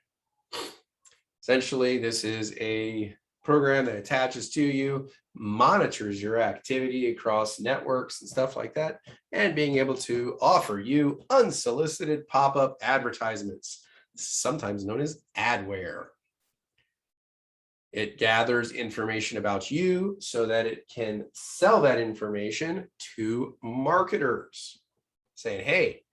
Essentially, this is a program that attaches to you, monitors your activity across networks and stuff like that, and being able to offer you unsolicited pop-up advertisements, sometimes known as adware. It gathers information about you so that it can sell that information to marketers, saying, hey,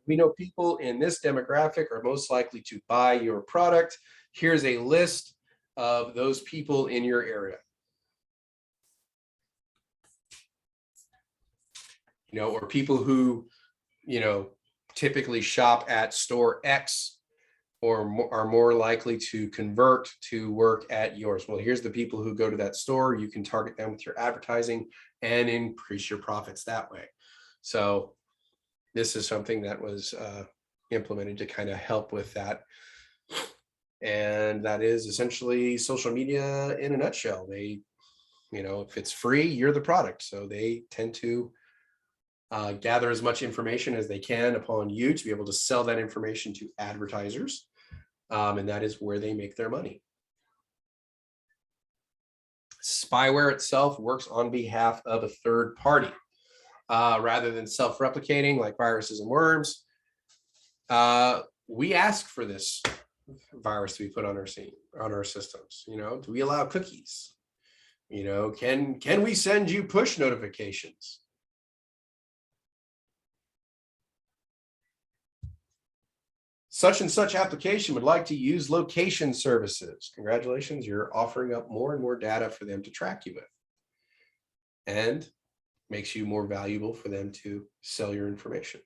we know people in this demographic are most likely to buy your product. Here's a list of those people in your area. Or people who, typically shop at store X or are more likely to convert to work at yours. Well, here's the people who go to that store. You can target them with your advertising and increase your profits that way. So this is something that was implemented to kind of help with that. And that is essentially social media in a nutshell. They, you know, if it's free, you're the product. So they tend to gather as much information as they can upon you to be able to sell that information to advertisers. And that is where they make their money. Spyware itself works on behalf of a third party rather than self-replicating like viruses and worms. We ask for this virus to be put on our systems. You know, do we allow cookies? You know, can we send you push notifications? Such and such application would like to use location services. Congratulations, you're offering up more and more data for them to track you with. And makes you more valuable for them to sell your information.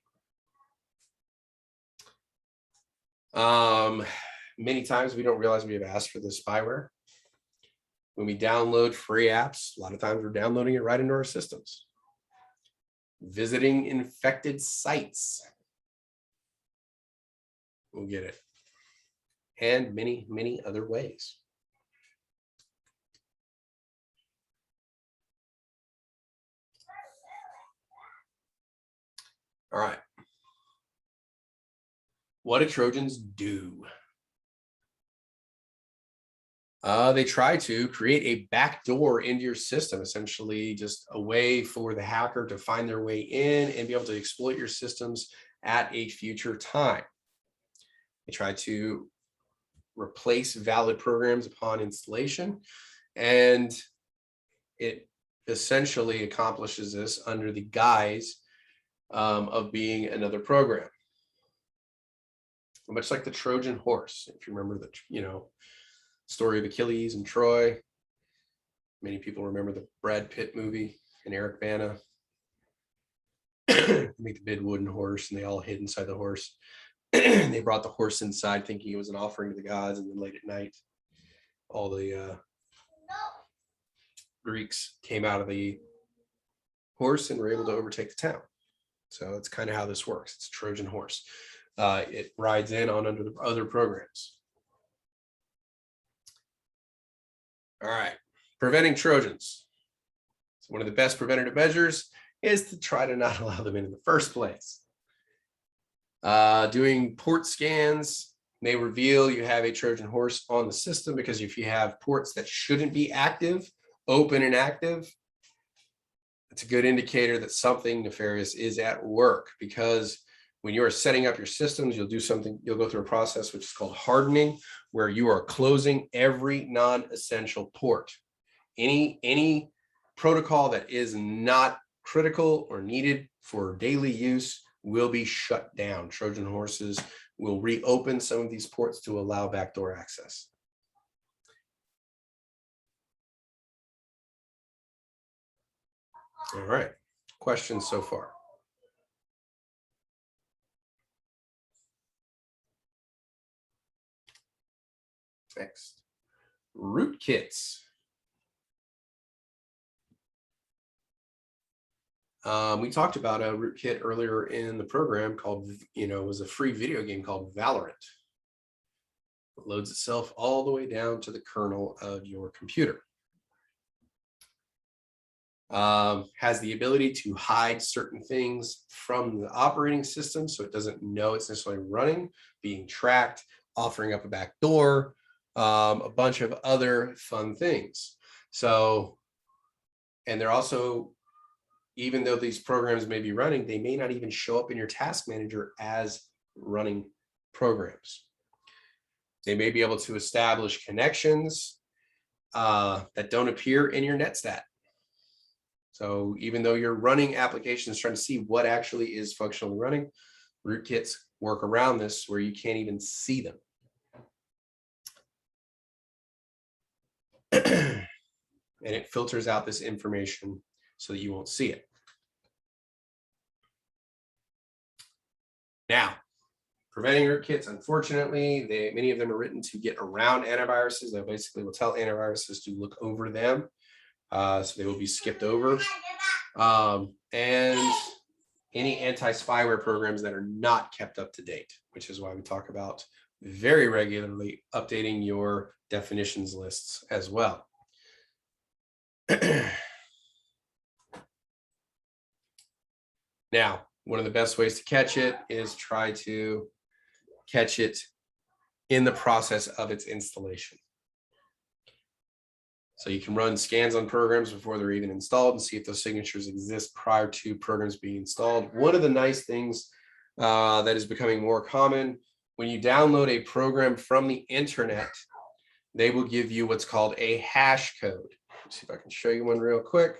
Many times we don't realize we have asked for this spyware. When we download free apps, a lot of times we're downloading it right into our systems. Visiting infected sites. We'll get it. And many, many other ways. All right. What do Trojans do? They try to create a backdoor into your system, essentially just a way for the hacker to find their way in and be able to exploit your systems at a future time. They try to replace valid programs upon installation, and it essentially accomplishes this under the guise of being another program. Much like the Trojan horse, if you remember the, you know, story of Achilles and Troy. Many people remember the Brad Pitt movie and Eric Bana. They make the big wooden horse and they all hid inside the horse. They brought the horse inside thinking it was an offering to the gods, and then late at night, all the Greeks came out of the horse and were able to overtake the town. So that's kind of how this works. It's a Trojan horse. It rides in on under the other programs. All right, preventing Trojans. So one of the best preventative measures is to try to not allow them in the first place. Doing port scans may reveal you have a Trojan horse on the system, because if you have ports that shouldn't be active, open and active, it's a good indicator that something nefarious is at work. Because when you are setting up your systems, you'll go through a process which is called hardening, where you are closing every non-essential port. Any protocol that is not critical or needed for daily use will be shut down. Trojan horses will reopen some of these ports to allow backdoor access. All right, questions so far? Next, rootkits. We talked about a rootkit earlier in the program called, it was a free video game called Valorant. It loads itself all the way down to the kernel of your computer. Has the ability to hide certain things from the operating system, so it doesn't know it's necessarily running, being tracked, offering up a backdoor, a bunch of other fun things. So, and they're also, even though these programs may be running, they may not even show up in your task manager as running programs. They may be able to establish connections that don't appear in your netstat. So even though you're running applications trying to see what actually is functionally running, rootkits work around this where you can't even see them. And it filters out this information so that you won't see it. Now, preventing rootkits, unfortunately, many of them are written to get around antiviruses. They basically will tell antiviruses to look over them. So they will be skipped over. And any anti-spyware programs that are not kept up to date, which is why we talk about very regularly updating your definitions lists as well. Now, one of the best ways to catch it is try to catch it in the process of its installation. So you can run scans on programs before they're even installed and see if those signatures exist prior to programs being installed. One of the nice things that is becoming more common, when you download a program from the internet, they will give you what's called a hash code. Let's see if I can show you one real quick.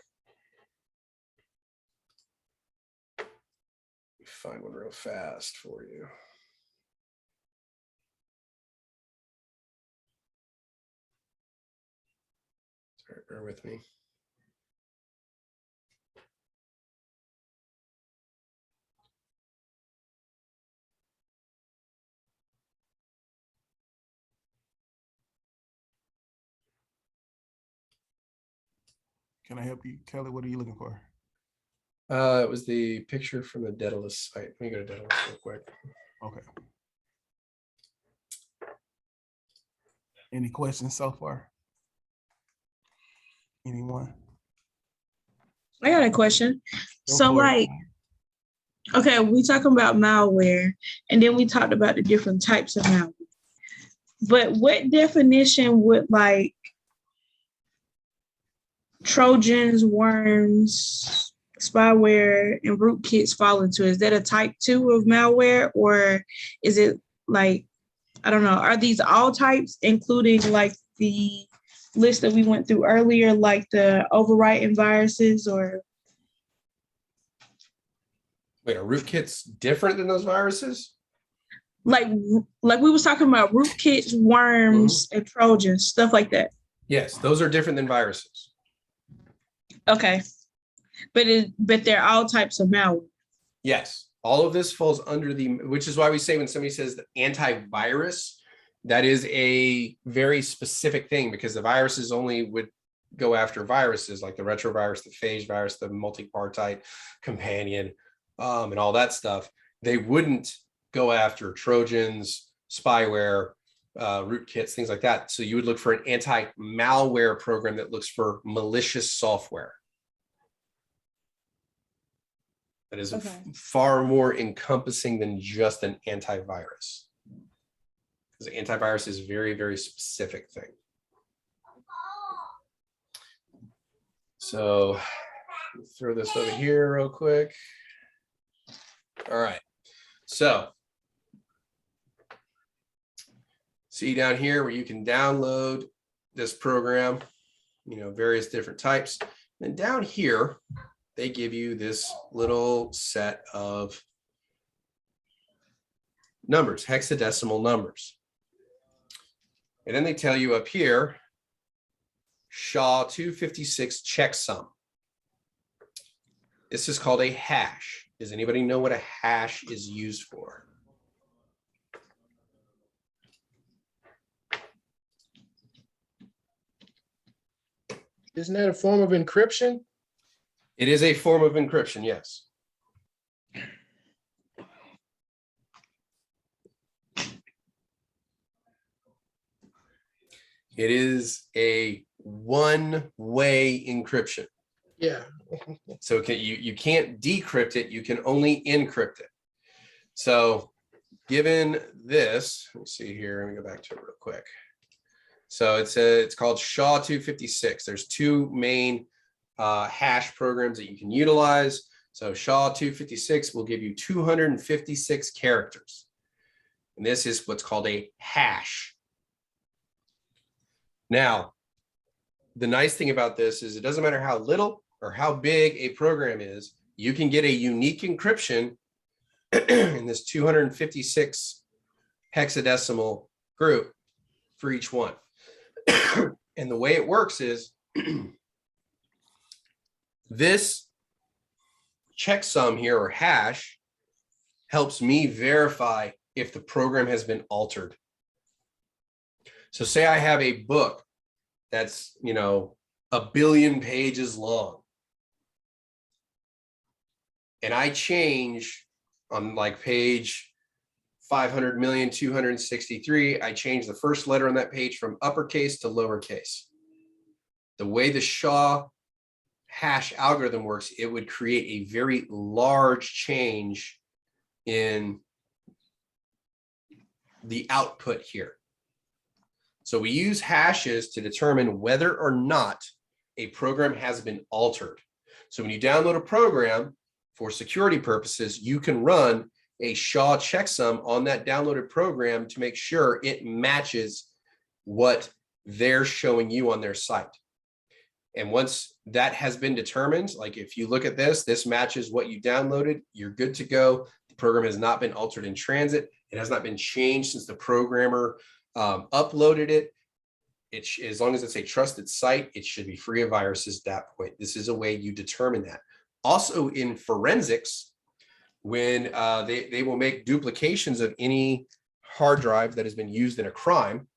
Let me find one real fast for you. Sorry, bear with me. Can I help you, Kelly? What are you looking for? It was the picture from the Daedalus site. Let me go to Daedalus real quick. Okay. Any questions so far? Anyone? I got a question. Go So for it. like, okay, we talking about malware, and then we talked about the different types of malware. But what definition would like trojans, worms, spyware, and rootkits fall into? Is that a type 2 of malware, or is it like, I don't know, are these all types, including like the list that we went through earlier, like the overwriting viruses, or? Wait, are rootkits different than those viruses? Like we was talking about rootkits, worms, and trojans, stuff like that. Yes, those are different than viruses. Okay, but they're all types of malware. Yes, all of this falls under the, which is why we say when somebody says the antivirus, that is a very specific thing, because the viruses only would go after viruses like the retrovirus, the phage virus, the multipartite companion, and all that stuff. They wouldn't go after trojans, spyware, rootkits, things like that. So you would look for an anti-malware program that looks for malicious software. That is far more encompassing than just an antivirus. Because antivirus is a very, very specific thing. So throw this over here real quick. All right. So see down here where you can download this program, you know, various different types. And down here, they give you this little set of numbers, hexadecimal numbers. And then they tell you up here, SHA-256 checksum. This is called a hash. Does anybody know what a hash is used for? Isn't that a form of encryption? It is a form of encryption, yes. It is a one-way encryption. Yeah. So you can't decrypt it, you can only encrypt it. So given this, let me see here, let me go back to it real quick. So it's called SHA-256. There's two main hash programs that you can utilize. So SHA-256 will give you 256 characters. And this is what's called a hash. Now, the nice thing about this is it doesn't matter how little or how big a program is, you can get a unique encryption in this 256 hexadecimal group for each one. And the way it works is this checksum here, or hash, helps me verify if the program has been altered. So say I have a book that's, 1 billion pages long, and I change on like page 500,263, I change the first letter on that page from uppercase to lowercase. The way the SHA hash algorithm works, it would create a very large change in the output here. So we use hashes to determine whether or not a program has been altered. So when you download a program for security purposes, you can run a SHA checksum on that downloaded program to make sure it matches what they're showing you on their site. And once that has been determined, like if you look at this matches what you downloaded, you're good to go. The program has not been altered in transit. It has not been changed since the programmer uploaded it. As long as it's a trusted site, it should be free of viruses at that point. This is a way you determine that. Also in forensics, when they will make duplications of any hard drive that has been used in a crime,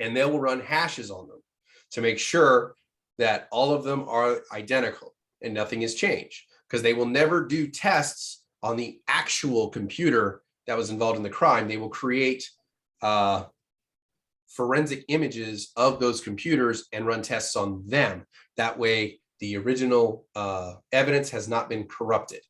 and they will run hashes on them to make sure that all of them are identical and nothing has changed, because they will never do tests on the actual computer that was involved in the crime. They will create forensic images of those computers and run tests on them. That way, the original evidence has not been corrupted.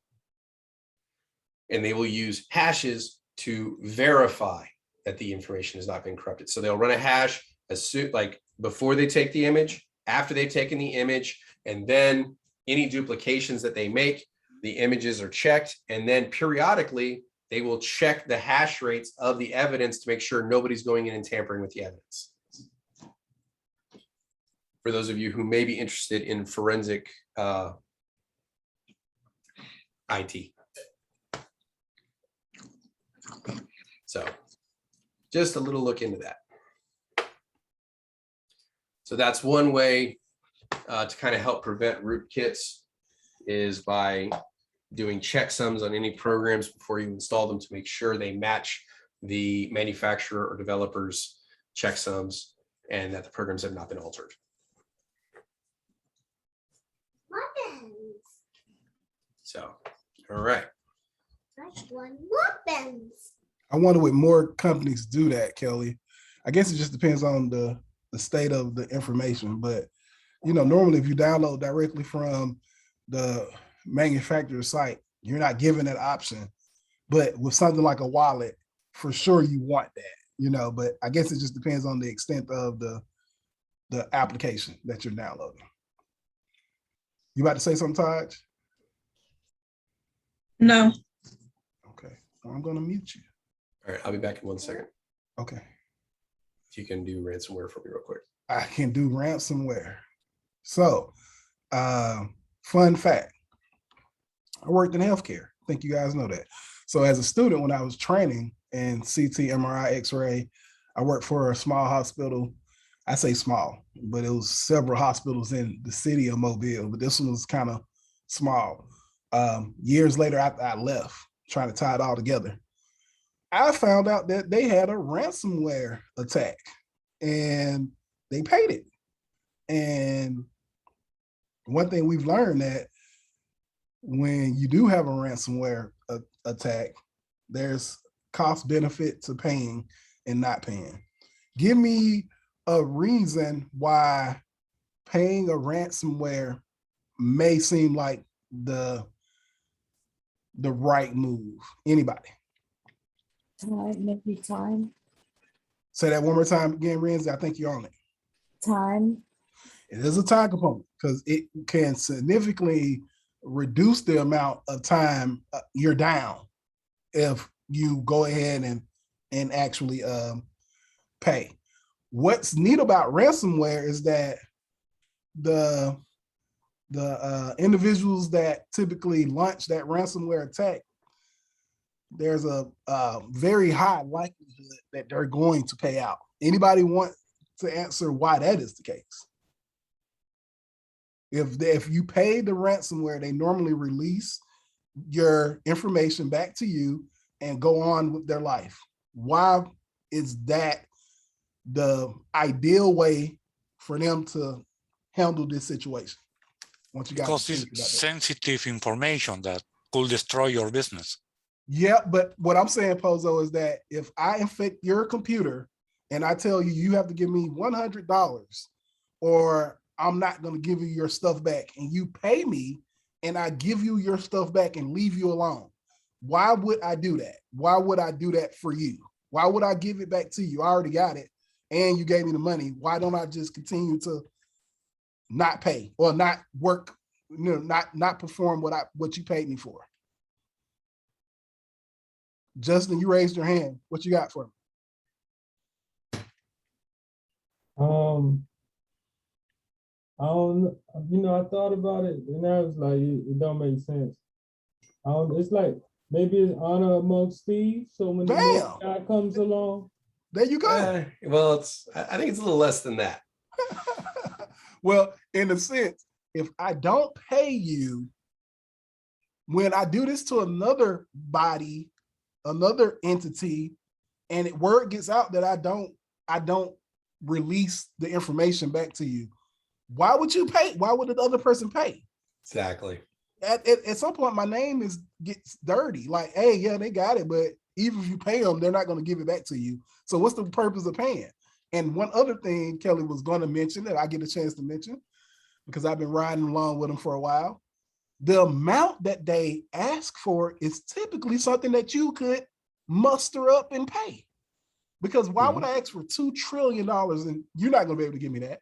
And they will use hashes to verify that the information has not been corrupted. So they'll run a hash as soon, like before they take the image, after they've taken the image, and then any duplications that they make, the images are checked, and then periodically they will check the hash rates of the evidence to make sure nobody's going in and tampering with the evidence. For those of you who may be interested in forensic IT. So just a little look into that. So that's one way to kind of help prevent rootkits, is by doing checksums on any programs before you install them to make sure they match the manufacturer or developer's checksums and that the programs have not been altered. So, all right. I wonder what more companies do that, Kelly. I guess it just depends on the state of the information, but normally if you download directly from the manufacturer's site, you're not given that option. But with something like a wallet, for sure you want that, but I guess it just depends on the extent of the application that you're downloading. You about to say something, Taj? No. Okay, well, I'm gonna mute you. All right, I'll be back in 1 second. Okay. If you can do ransomware for me real quick. I can do ransomware. So, fun fact, I worked in healthcare. I think you guys know that. So as a student, when I was training in CT, MRI, X-ray, I worked for a small hospital. I say small, but it was several hospitals in the city of Mobile, but this one was kind of small. Years later, after I left, trying to tie it all together, I found out that they had a ransomware attack and they paid it. And one thing we've learned, that when you do have a ransomware attack, there's cost benefit to paying and not paying. Give me a reason why paying a ransomware may seem like the right move. Anybody? Maybe time. Say that one more time again, Renzi. I think you're on it. Time. It is a time component because it can significantly reduce the amount of time you're down if you go ahead and actually pay. What's neat about ransomware is that the individuals that typically launch that ransomware attack, there's a very high likelihood that they're going to pay out. Anybody want to answer why that is the case? If you pay the ransomware, they normally release your information back to you and go on with their life. Why is that the ideal way for them to handle this situation? Once you got Because it's sensitive information that could destroy your business. Yeah, but what I'm saying, Pozo, is that if I infect your computer and I tell you, you have to give me $100 or I'm not going to give you your stuff back, and you pay me and I give you your stuff back and leave you alone, why would I do that? Why would I do that for you? Why would I give it back to you? I already got it and you gave me the money. Why don't I just continue to not pay or not work, not perform what you paid me for? Justin, you raised your hand. What you got for me? I don't, I thought about it and I was like, it don't make sense. It's like maybe it's honor amongst thieves. So when the next guy comes along, there you go. Well, I think it's a little less than that. Well, in a sense, if I don't pay you, when I do this to another body, another entity, and word gets out that I don't release the information back to you, why would you pay? Why would the other person pay? Exactly. At some point, my name gets dirty. Like, hey, yeah, they got it, but even if you pay them, they're not going to give it back to you. So what's the purpose of paying? And one other thing Kelly was going to mention that I get a chance to mention, because I've been riding along with them for a while, the amount that they ask for is typically something that you could muster up and pay. Because why would I ask for $2 trillion and you're not going to be able to give me that?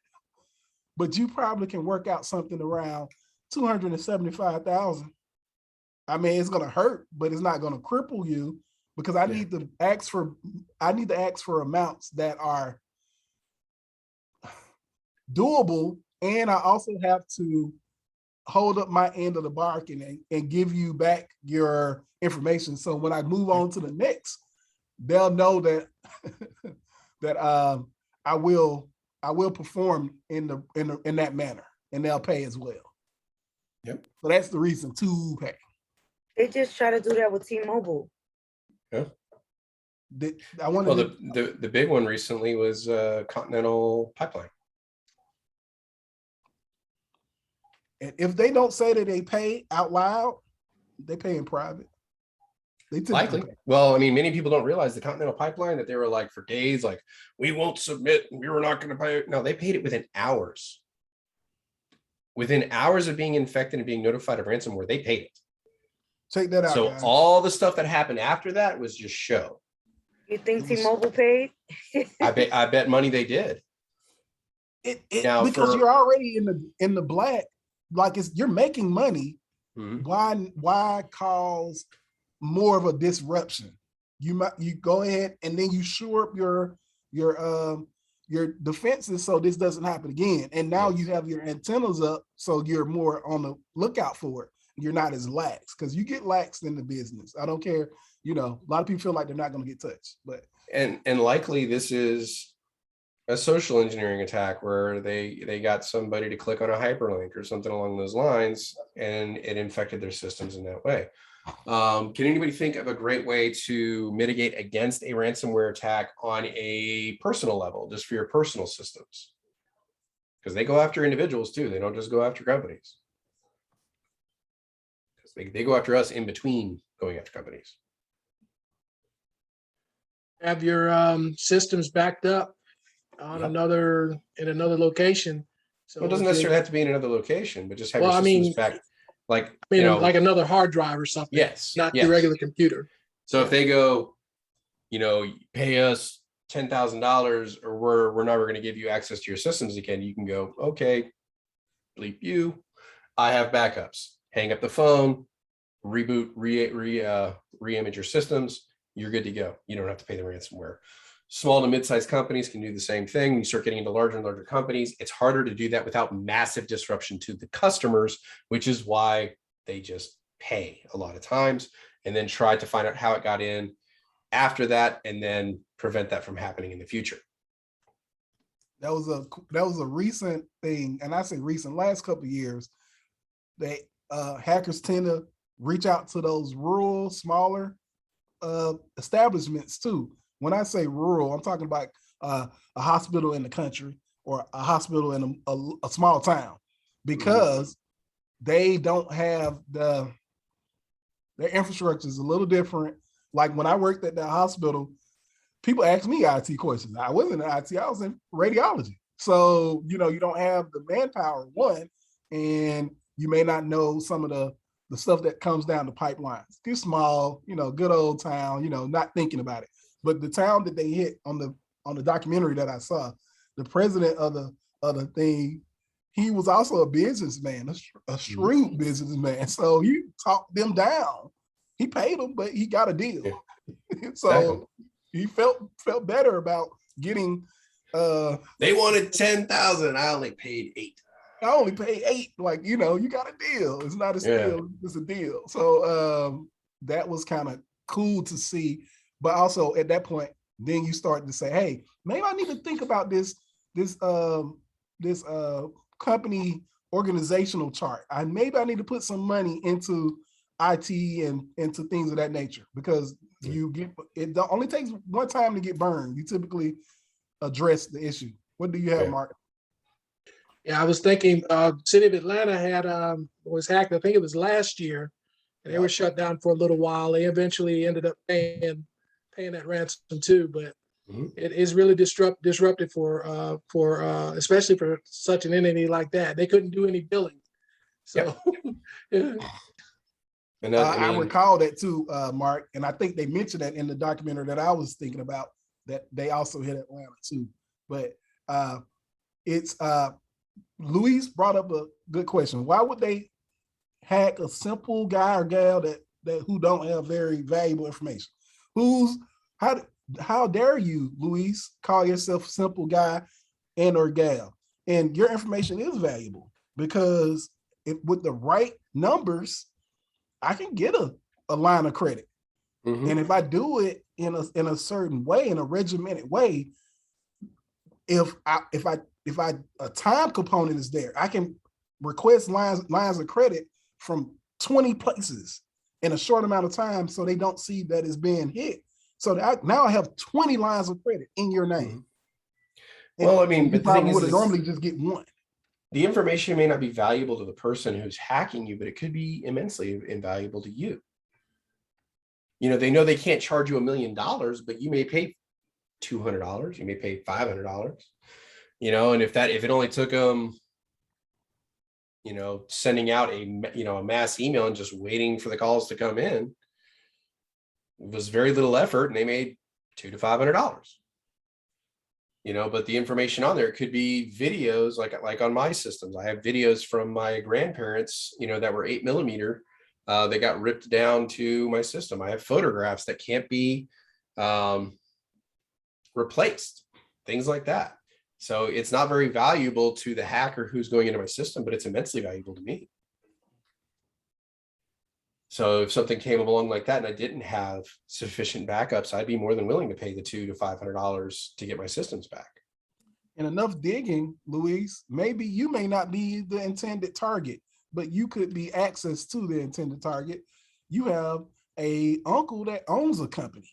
But you probably can work out something around 275,000. I mean, it's going to hurt, but it's not going to cripple you, because I need to ask for amounts that are doable, and I also have to hold up my end of the bargain and give you back your information. So when I move on to the next, they'll know that that I will perform in that manner, and they'll pay as well. Yep. So that's the reason to pay. They just try to do that with T-Mobile. Yeah. Well, the big one recently was Continental Pipeline. And if they don't say that they pay out loud, they pay in private. They Likely. Well, I mean, many people don't realize the Continental Pipeline, that they were like for days, like, we won't submit, we were not going to pay it. No, they paid it within hours. Within hours of being infected and being notified of ransomware, they paid it. Check that out. So guys. all the stuff that happened after that was just show. You think T-Mobile paid? I bet money they did. Now, because you're already in the black, like you're making money. Why cause more of a disruption? You go ahead and then you shore up your defenses so this doesn't happen again. And now you have your antennas up, so you're more on the lookout for it. You're not as lax, because you get laxed in the business. I don't care. A lot of people feel like they're not going to get touched, but and likely this is a social engineering attack where they got somebody to click on a hyperlink or something along those lines, and it infected their systems in that way. Can anybody think of a great way to mitigate against a ransomware attack on a personal level, just for your personal systems? Because they go after individuals too. They don't just go after companies. They go after us in between going after companies. Have your systems backed up on another location. So Well, it doesn't necessarily have to be in another location, but just have Well, your I systems mean- backed. Like, like another hard drive or something. Yes. Not yes. your regular computer. So if they go, pay us $10,000 or we're never going to give you access to your systems again, you can go, okay, bleep you. I have backups. Hang up the phone, reboot, re-image your systems. You're good to go. You don't have to pay the ransomware. Small to mid-sized companies can do the same thing. You start getting into larger and larger companies, it's harder to do that without massive disruption to the customers, which is why they just pay a lot of times and then try to find out how it got in after that and then prevent that from happening in the future. That was a recent thing, and I say recent, last couple of years. Hackers tend to reach out to those rural, smaller establishments too. When I say rural, I'm talking about a hospital in the country or a hospital in a small town, because they don't have their infrastructure is a little different. Like when I worked at that hospital, people asked me IT questions. I wasn't in IT, I was in radiology. So, you don't have the manpower, one, and you may not know some of the stuff that comes down the pipelines. It's small, good old town, not thinking about it. But the town that they hit on the documentary that I saw, the president of the thing, he was also a businessman, a shrewd businessman. So he talked them down. He paid them, but he got a deal. So he felt better about getting. They wanted 10,000. I only paid 8. I only paid 8. Like, you got a deal. It's not a steal, it's a deal. So that was kind of cool to see. But also at that point, then you start to say, hey, maybe I need to think about this company organizational chart. Maybe I need to put some money into IT and into things of that nature, because it only takes one time to get burned. You typically address the issue. What do you have, Mark? Yeah, I was thinking city of Atlanta had was hacked, I think it was last year, and they were shut down for a little while. They eventually ended up paying that ransom too, but it is really disruptive for especially for such an entity like that. They couldn't do any billing. So And I recall that too, Mark, and I think they mentioned that in the documentary that I was thinking about, that they also hit Atlanta too. But it's Luis brought up a good question. Why would they hack a simple guy or gal that who don't have very valuable information? How dare you, Luis, call yourself a simple guy and or gal? And your information is valuable, because with the right numbers, I can get a line of credit. And if I do it in a certain way, in a regimented way, if a time component is there, I can request lines of credit from 20 places in a short amount of time, so they don't see that it's being hit. So now I have 20 lines of credit in your name. Well, I mean, you but the probably thing would is, have normally just get one. The information may not be valuable to the person who's hacking you, but it could be immensely invaluable to you. They know they can't charge you $1 million, but you may pay $200, you may pay $500. And if it only took them, sending out a mass email and just waiting for the calls to come in, it was very little effort, and they made $200 to $500. But the information on there, it could be videos like on my systems. I have videos from my grandparents, that were 8mm. They got ripped down to my system. I have photographs that can't be replaced, things like that. So it's not very valuable to the hacker who's going into my system, but it's immensely valuable to me. So if something came along like that and I didn't have sufficient backups, I'd be more than willing to pay the $200 to $500 to get my systems back. And enough digging, Luis, maybe you may not be the intended target, but you could be access to the intended target. You have a uncle that owns a company,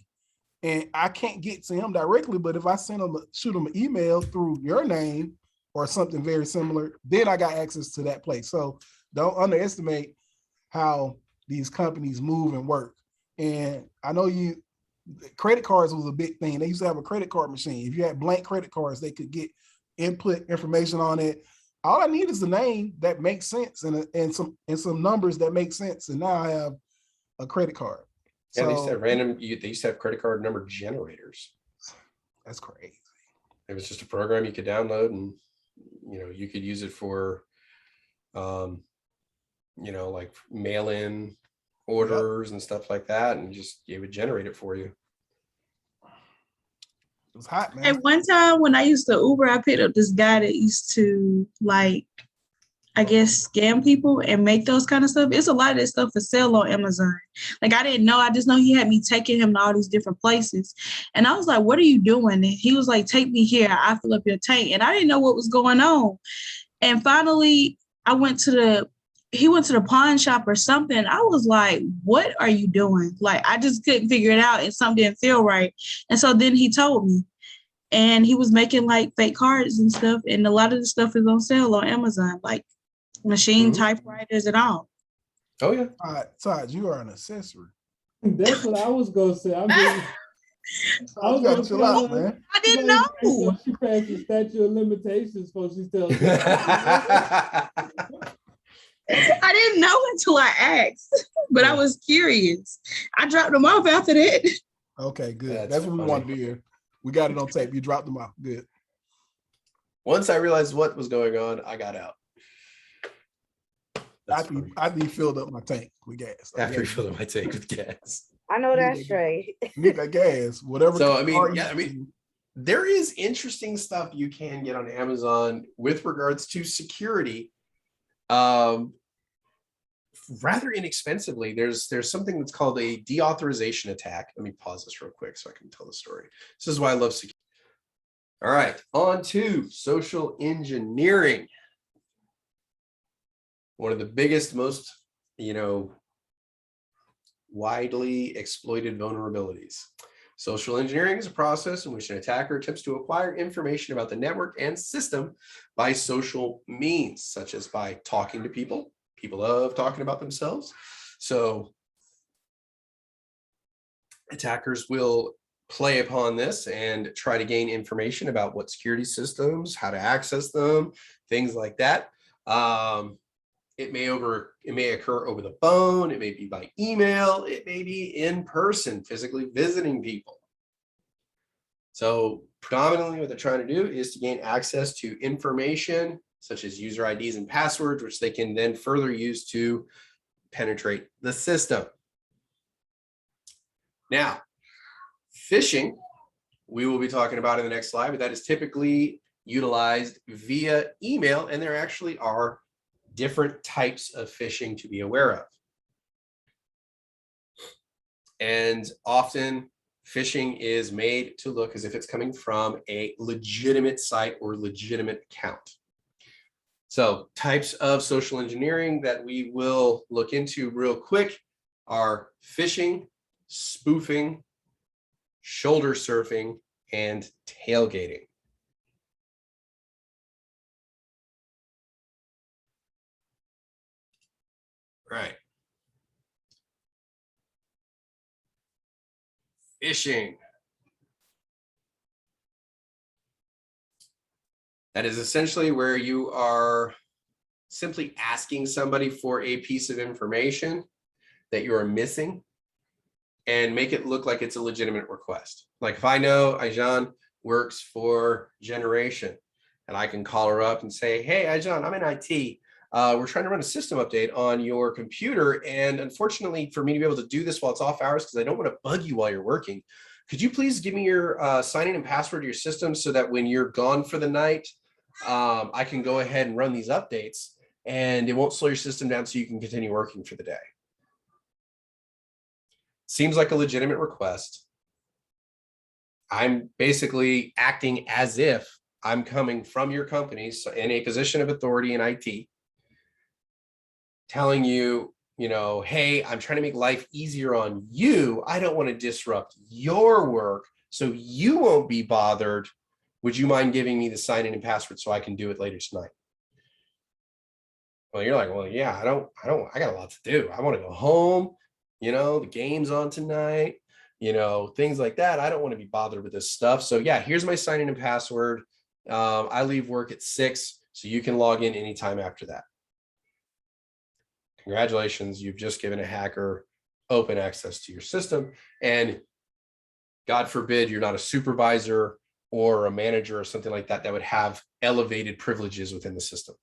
and I can't get to him directly, but if I shoot him an email through your name or something very similar, then I got access to that place. So don't underestimate how these companies move and work. And I know credit cards was a big thing. They used to have a credit card machine. If you had blank credit cards, they could get input information on it. All I need is the name that makes sense and some numbers that make sense. And now I have a credit card. Yeah, they used to have credit card number generators. That's crazy. It was just a program you could download, and you could use it for like mail-in orders and stuff like that, and it would generate it for you. It was hot, man. At one time when I used to Uber, I picked up this guy that used to scam people and make those kind of stuff. It's a lot of that stuff for sale on Amazon. I didn't know. I just know he had me taking him to all these different places. And I was like, what are you doing? And he was like, take me here. I fill up your tank. And I didn't know what was going on. And finally, I went to he went to the pawn shop or something. I was like, what are you doing? Like, I just couldn't figure it out and something didn't feel right. And so then he told me, and he was making like fake cards and stuff. And a lot of the stuff is on sale on Amazon, like machine typewriters and all. Oh yeah. Todd, you are an accessory. That's what I was gonna say. I was gotta chill out, man. I didn't know. She passed the statute of limitations before she still. I didn't know until I asked, but I was curious. I dropped them off after that. Okay, good. That's what we wanted to hear. We got it on tape. You dropped them off. Good. Once I realized what was going on, I got out. I filled up my tank with gas. After you filled up my tank with gas. I know that's right. Get that gas, whatever. So I mean, there is interesting stuff you can get on Amazon with regards to security. Rather inexpensively. There's something that's called a deauthorization attack. Let me pause this real quick so I can tell the story. This is why I love security. All right, on to social engineering. One of the biggest, most, widely exploited vulnerabilities. Social engineering is a process in which an attacker attempts to acquire information about the network and system by social means, such as by talking to people. People love talking about themselves. So attackers will play upon this and try to gain information about what security systems, how to access them, things like that. It may occur over the phone, it may be by email, it may be in person, physically visiting people. So predominantly what they're trying to do is to gain access to information such as user IDs and passwords, which they can then further use to penetrate the system. Now, phishing, we will be talking about in the next slide, but that is typically utilized via email, and there actually are different types of phishing to be aware of. And often phishing is made to look as if it's coming from a legitimate site or legitimate account. So types of social engineering that we will look into real quick are phishing, spoofing, shoulder surfing, and tailgating. Right. Phishing. That is essentially where you are simply asking somebody for a piece of information that you are missing and make it look like it's a legitimate request. Like if I know Aijan works for Generation and I can call her up and say, hey, Aijan, I'm in IT. We're trying to run a system update on your computer. And unfortunately for me to be able to do this while it's off hours, because I don't want to bug you while you're working, could you please give me your sign-in and password to your system so that when you're gone for the night, I can go ahead and run these updates and it won't slow your system down so you can continue working for the day. Seems like a legitimate request. I'm basically acting as if I'm coming from your company in a position of authority in IT, telling you, hey, I'm trying to make life easier on you. I don't want to disrupt your work, so you won't be bothered. Would you mind giving me the sign-in and password so I can do it later tonight? Well, you're like, well, yeah, I got a lot to do. I want to go home. The game's on tonight, things like that. I don't want to be bothered with this stuff. So yeah, here's my sign-in and password. I leave work at 6, so you can log in anytime after that. Congratulations, you've just given a hacker open access to your system. And God forbid you're not a supervisor or a manager or something like that would have elevated privileges within the system.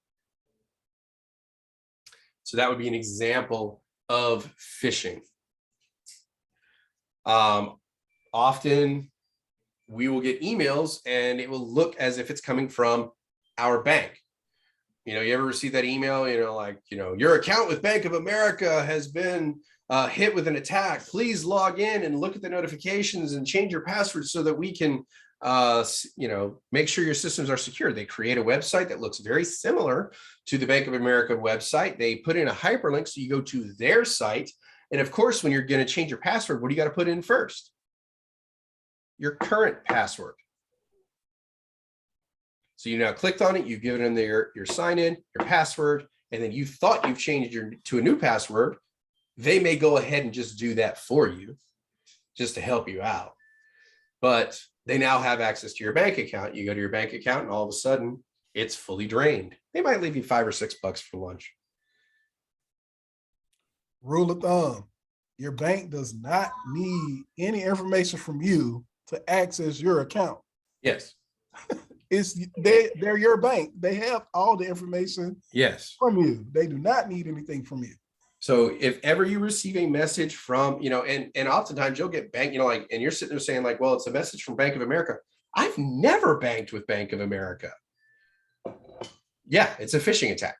So that would be an example of phishing. Often we will get emails and it will look as if it's coming from our bank. You ever receive that email, your account with Bank of America has been hit with an attack. Please log in and look at the notifications and change your password so that we can make sure your systems are secure. They create a website that looks very similar to the Bank of America website. They put in a hyperlink so you go to their site. And of course, when you're going to change your password, what do you got to put in first? Your current password. So you now clicked on it, you've given them your sign in, your password, and then you thought you've changed to a new password. They may go ahead and just do that for you just to help you out. But they now have access to your bank account. You go to your bank account and all of a sudden it's fully drained. They might leave you $5 or $6 for lunch. Rule of thumb, your bank does not need any information from you to access your account. Yes. They're your bank. They have all the information from you. They do not need anything from you. So if ever you receive a message from, and oftentimes you'll get bank, and you're sitting there saying like, well, it's a message from Bank of America. I've never banked with Bank of America. Yeah, it's a phishing attack.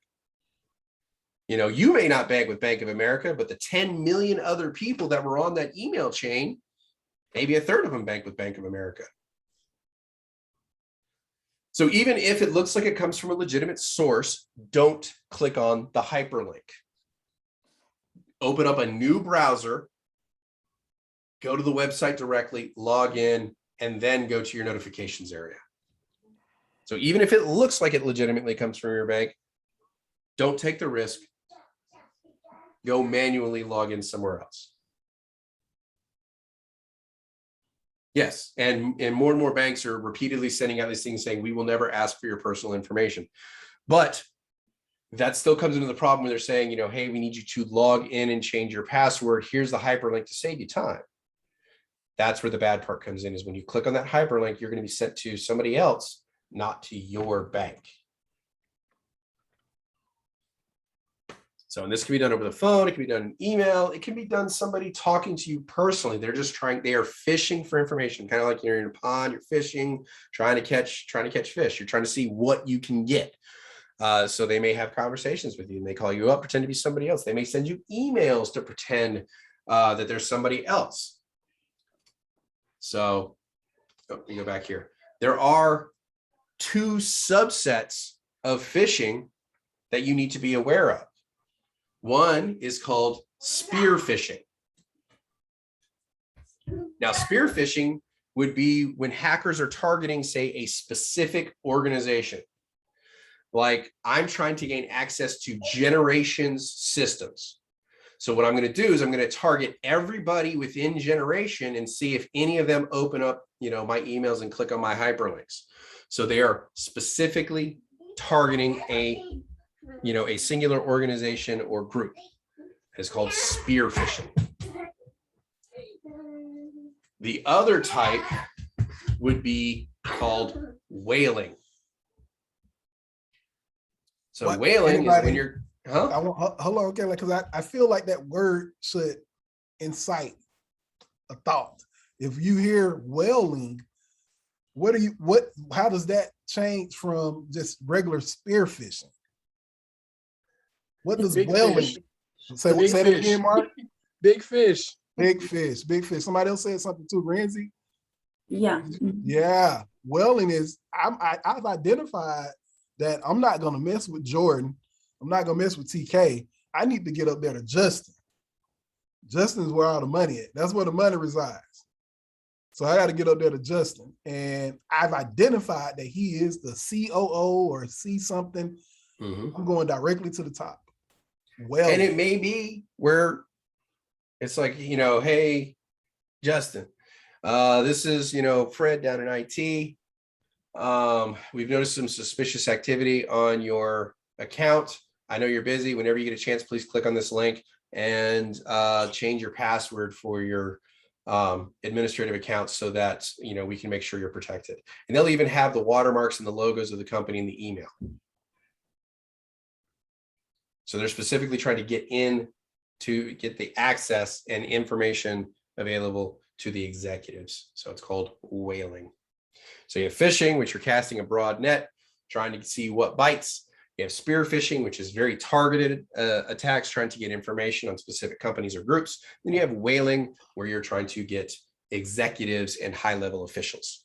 You may not bank with Bank of America, but the 10 million other people that were on that email chain, maybe a third of them bank with Bank of America. So even if it looks like it comes from a legitimate source, don't click on the hyperlink. Open up a new browser, go to the website directly, log in, and then go to your notifications area. So even if it looks like it legitimately comes from your bank, don't take the risk. Go manually log in somewhere else. Yes, and more and more banks are repeatedly sending out these things saying, we will never ask for your personal information. But that still comes into the problem where they're saying, hey, we need you to log in and change your password. Here's the hyperlink to save you time. That's where the bad part comes in, is when you click on that hyperlink, you're going to be sent to somebody else, not to your bank. So, and this can be done over the phone. It can be done in email. It can be done somebody talking to you personally. They're just they are fishing for information, kind of like you're in a pond, you're fishing, trying to catch fish. You're trying to see what you can get. So they may have conversations with you and they call you up, pretend to be somebody else. They may send you emails to pretend that there's somebody else. So let me go back here. There are two subsets of phishing that you need to be aware of. One is called spear phishing. Now, spear phishing would be when hackers are targeting, say, a specific organization. Like, I'm trying to gain access to Generation's systems. So what I'm going to do is I'm going to target everybody within Generation and see if any of them open up, my emails and click on my hyperlinks. So they are specifically targeting a singular organization or group. It's called spear phishing. The other type would be called whaling. So whaling is when you're, hold on, okay, because I feel like that word should incite a thought. If you hear whaling, how does that change from just regular spear fishing? What does whaling say? Say that again, Mark. Big fish. Big fish. Big fish. Somebody else said something too, Renzi. Yeah. Yeah. Whaling is, I've identified that I'm not going to mess with Jordan. I'm not going to mess with TK. I need to get up there to Justin. Justin's where all the money is. That's where the money resides. So I got to get up there to Justin. And I've identified that he is the COO or C something. Mm-hmm. I'm going directly to the top. Well, and it may be where it's like, hey, Justin, this is, Fred down in IT. We've noticed some suspicious activity on your account. I know you're busy. Whenever you get a chance, please click on this link and change your password for your administrative account so that, we can make sure you're protected. And they'll even have the watermarks and the logos of the company in the email. So they're specifically trying to get in to get the access and information available to the executives. So it's called whaling. So you have phishing, which you're casting a broad net, trying to see what bites. You have spear phishing, which is very targeted attacks, trying to get information on specific companies or groups. Then you have whaling, where you're trying to get executives and high-level officials.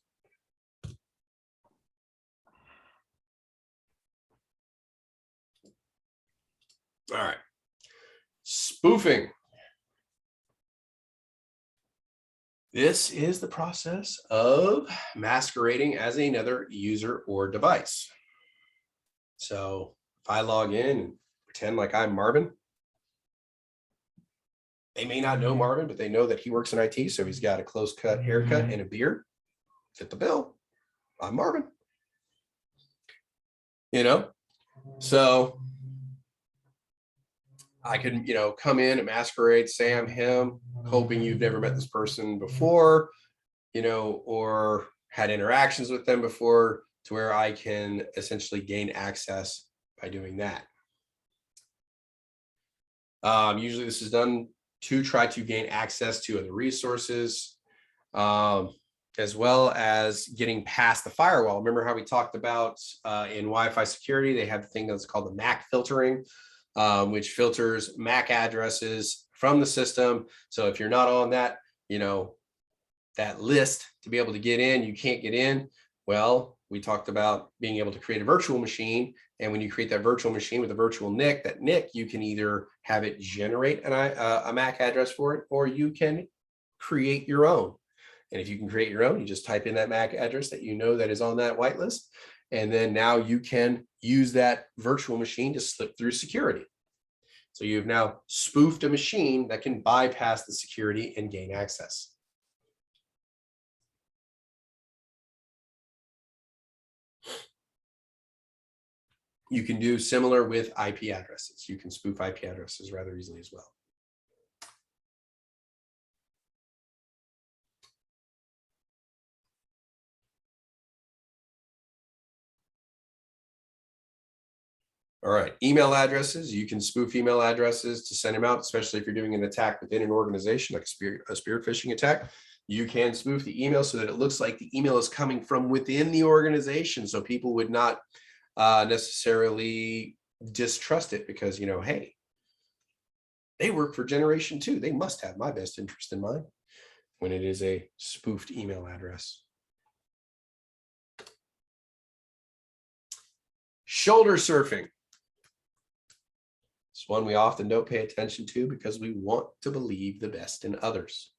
All right. Spoofing. This is the process of masquerading as another user or device. So if I log in and pretend like I'm Marvin, they may not know Marvin, but they know that he works in IT. So he's got a close cut haircut and a beard. Fit the bill. I'm Marvin. You know, so I can, you know, come in and masquerade, say I'm him, hoping you've never met this person before, you know, or had interactions with them before, to where I can essentially gain access by doing that. Usually this is done to try to gain access to other resources, as well as getting past the firewall. Remember how we talked about in Wi-Fi security, they have the thing that's called the MAC filtering, which filters MAC addresses from the system. So if you're not on that, you know, that list to be able to get in, you can't get in. Well, we talked about being able to create a virtual machine. And when you create that virtual machine with a virtual NIC, that NIC, you can either have it generate a MAC address for it, or you can create your own. And if you can create your own, you just type in that MAC address that you know that is on that whitelist. And then now you can use that virtual machine to slip through security. So you've now spoofed a machine that can bypass the security and gain access. You can do similar with IP addresses. You can spoof IP addresses rather easily as well. All right, email addresses. You can spoof email addresses to send them out, especially if you're doing an attack within an organization, like a spear phishing attack. You can spoof the email so that it looks like the email is coming from within the organization, so people would not necessarily distrust it, because, you know, hey, they work for Generation 2. They must have my best interest in mind, when it is a spoofed email address. Shoulder surfing. It's one we often don't pay attention to because we want to believe the best in others.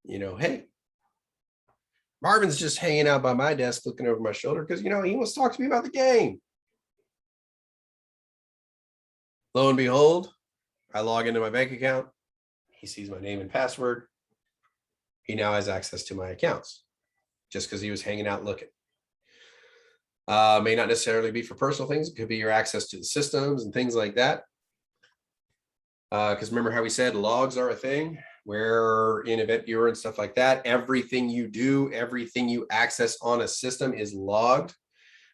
You know, hey, Marvin's just hanging out by my desk looking over my shoulder because, you know, he wants to talk to me about the game. Lo and behold, I log into my bank account. He sees my name and password. He now has access to my accounts just because he was hanging out looking. May not necessarily be for personal things. It could be your access to the systems and things like that. Because remember how we said logs are a thing, where in Event Viewer and stuff like that, everything you do, everything you access on a system is logged.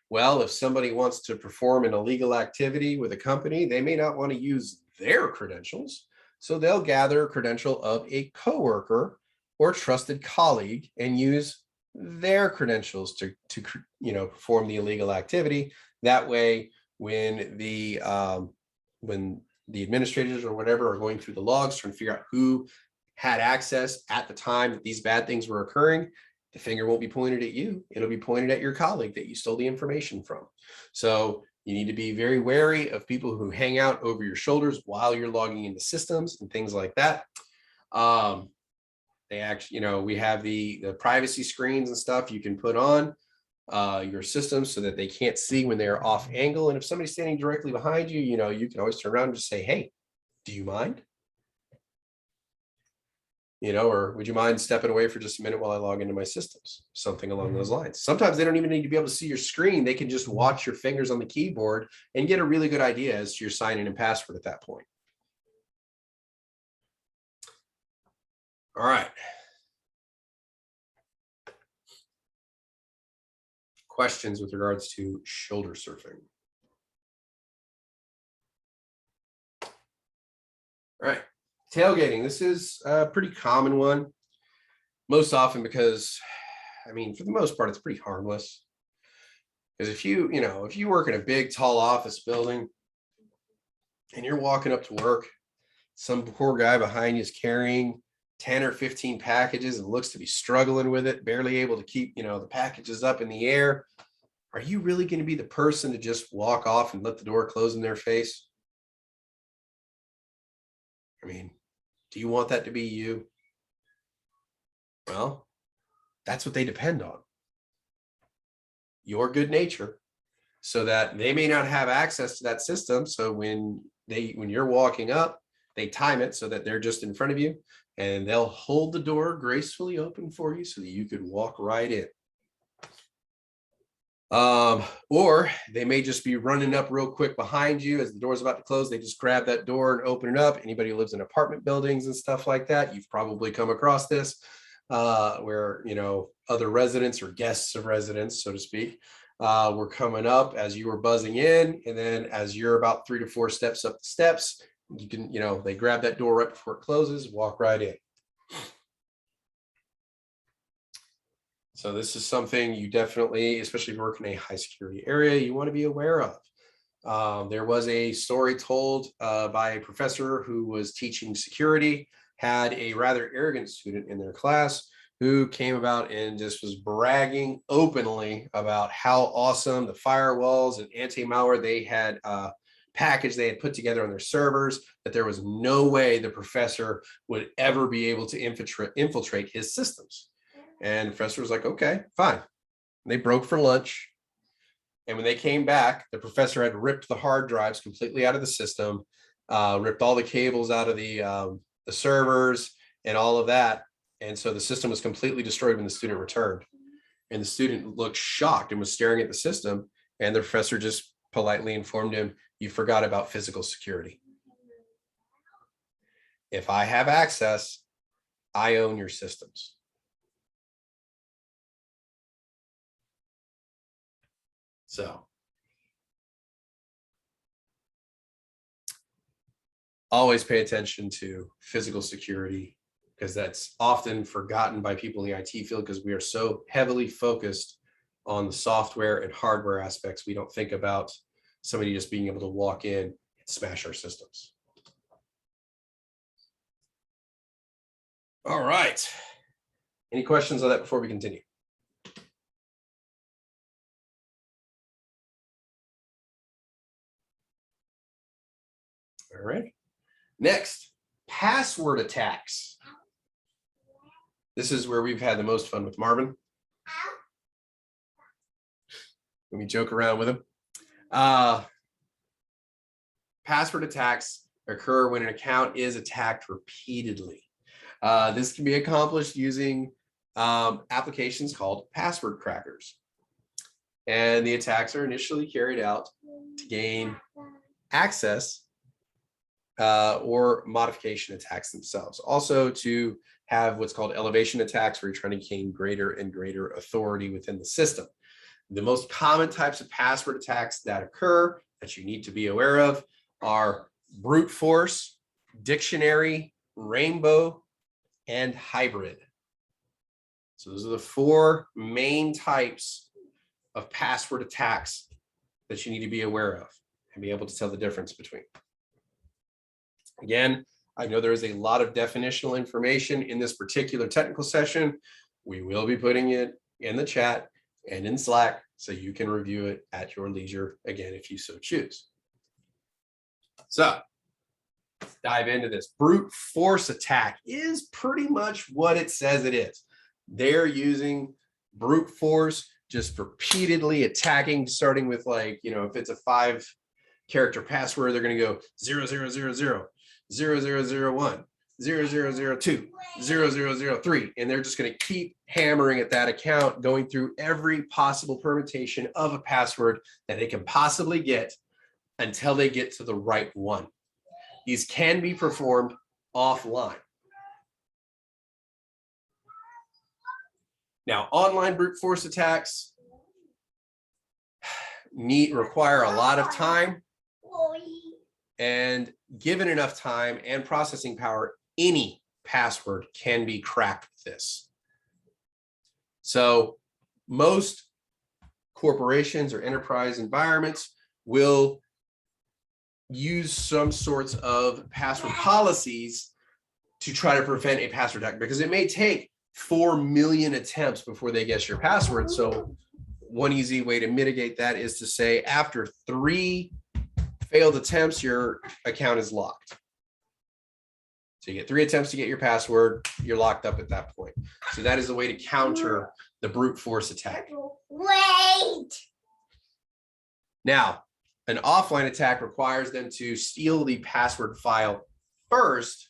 Well, if somebody wants to perform an illegal activity with a company, they may not want to use their credentials. So they'll gather a credential of a coworker or trusted colleague and use their credentials to you know, perform the illegal activity. That way, when the administrators or whatever are going through the logs trying to figure out who had access at the time that these bad things were occurring, the finger won't be pointed at you. It'll be pointed at your colleague that you stole the information from. So you need to be very wary of people who hang out over your shoulders while you're logging into systems and things like that. They actually, you know, we have the privacy screens and stuff you can put on your system so that they can't see when they're off angle. And if somebody's standing directly behind you, you know, you can always turn around and just say, hey, do you mind? You know, or would you mind stepping away for just a minute while I log into my systems? Something along those lines. Sometimes they don't even need to be able to see your screen. They can just watch your fingers on the keyboard and get a really good idea as to your sign in and password at that point. All right. Questions with regards to shoulder surfing? All right. Tailgating. This is a pretty common one. Most often because, I mean, for the most part, it's pretty harmless. Because if you work in a big, tall office building and you're walking up to work, some poor guy behind you is carrying 10 or 15 packages and looks to be struggling with it, barely able to keep, you know, the packages up in the air. Are you really going to be the person to just walk off and let the door close in their face? I mean, do you want that to be you? Well, that's what they depend on. Your good nature, so that they may not have access to that system. So when you're walking up, they time it so that they're just in front of you, and they'll hold the door gracefully open for you so that you could walk right in. Or they may just be running up real quick behind you as the door's about to close. They just grab that door and open it up. Anybody who lives in apartment buildings and stuff like that, you've probably come across this, where, you know, other residents or guests of residents, so to speak, were coming up as you were buzzing in. And then as you're about 3 to 4 steps up the steps, you can, you know, they grab that door right before it closes, walk right in. So this is something you definitely, especially if you work in a high security area, you want to be aware of. There was a story told by a professor who was teaching security, had a rather arrogant student in their class who came about and just was bragging openly about how awesome the firewalls and anti-malware they had package they had put together on their servers, that there was no way the professor would ever be able to infiltrate his systems. And the professor was like, okay, fine. And they broke for lunch. And when they came back, the professor had ripped the hard drives completely out of the system, ripped all the cables out of the servers and all of that. And so the system was completely destroyed when the student returned. And the student looked shocked and was staring at the system. And the professor just politely informed him, you forgot about physical security. If I have access, I own your systems. So always pay attention to physical security, because that's often forgotten by people in the IT field because we are so heavily focused on the software and hardware aspects. We don't think about somebody just being able to walk in and smash our systems. All right. Any questions on that before we continue? All right. Next, password attacks. This is where we've had the most fun with Marvin. When we joke around with him. Password attacks occur when an account is attacked repeatedly. This can be accomplished using applications called password crackers. And the attacks are initially carried out to gain access or modification attacks themselves. Also to have what's called elevation attacks, where you're trying to gain greater and greater authority within the system. The most common types of password attacks that occur that you need to be aware of are brute force, dictionary, rainbow, and hybrid. So those are the 4 main types of password attacks that you need to be aware of and be able to tell the difference between. Again, I know there is a lot of definitional information in this particular technical session. We will be putting it in the chat and in Slack so you can review it at your leisure, again, if you so choose. So let's dive into this. Brute force attack is pretty much what it says it is. They're using brute force, just repeatedly attacking, starting with, like, you know, if it's a 5-character password, they're going to go 0000, 0001, 0002, 0003, and they're just going to keep hammering at that account, going through every possible permutation of a password that they can possibly get until they get to the right one. These can be performed offline. Now, online brute force attacks require a lot of time, and given enough time and processing power, any password can be cracked with this. So most corporations or enterprise environments will use some sorts of password policies to try to prevent a password attack, because it may take 4 million attempts before they guess your password. So one easy way to mitigate that is to say, after 3 failed attempts, your account is locked. So you get 3 attempts to get your password, you're locked up at that point. So that is a way to counter the brute force attack. Wait. Now, an offline attack requires them to steal the password file first,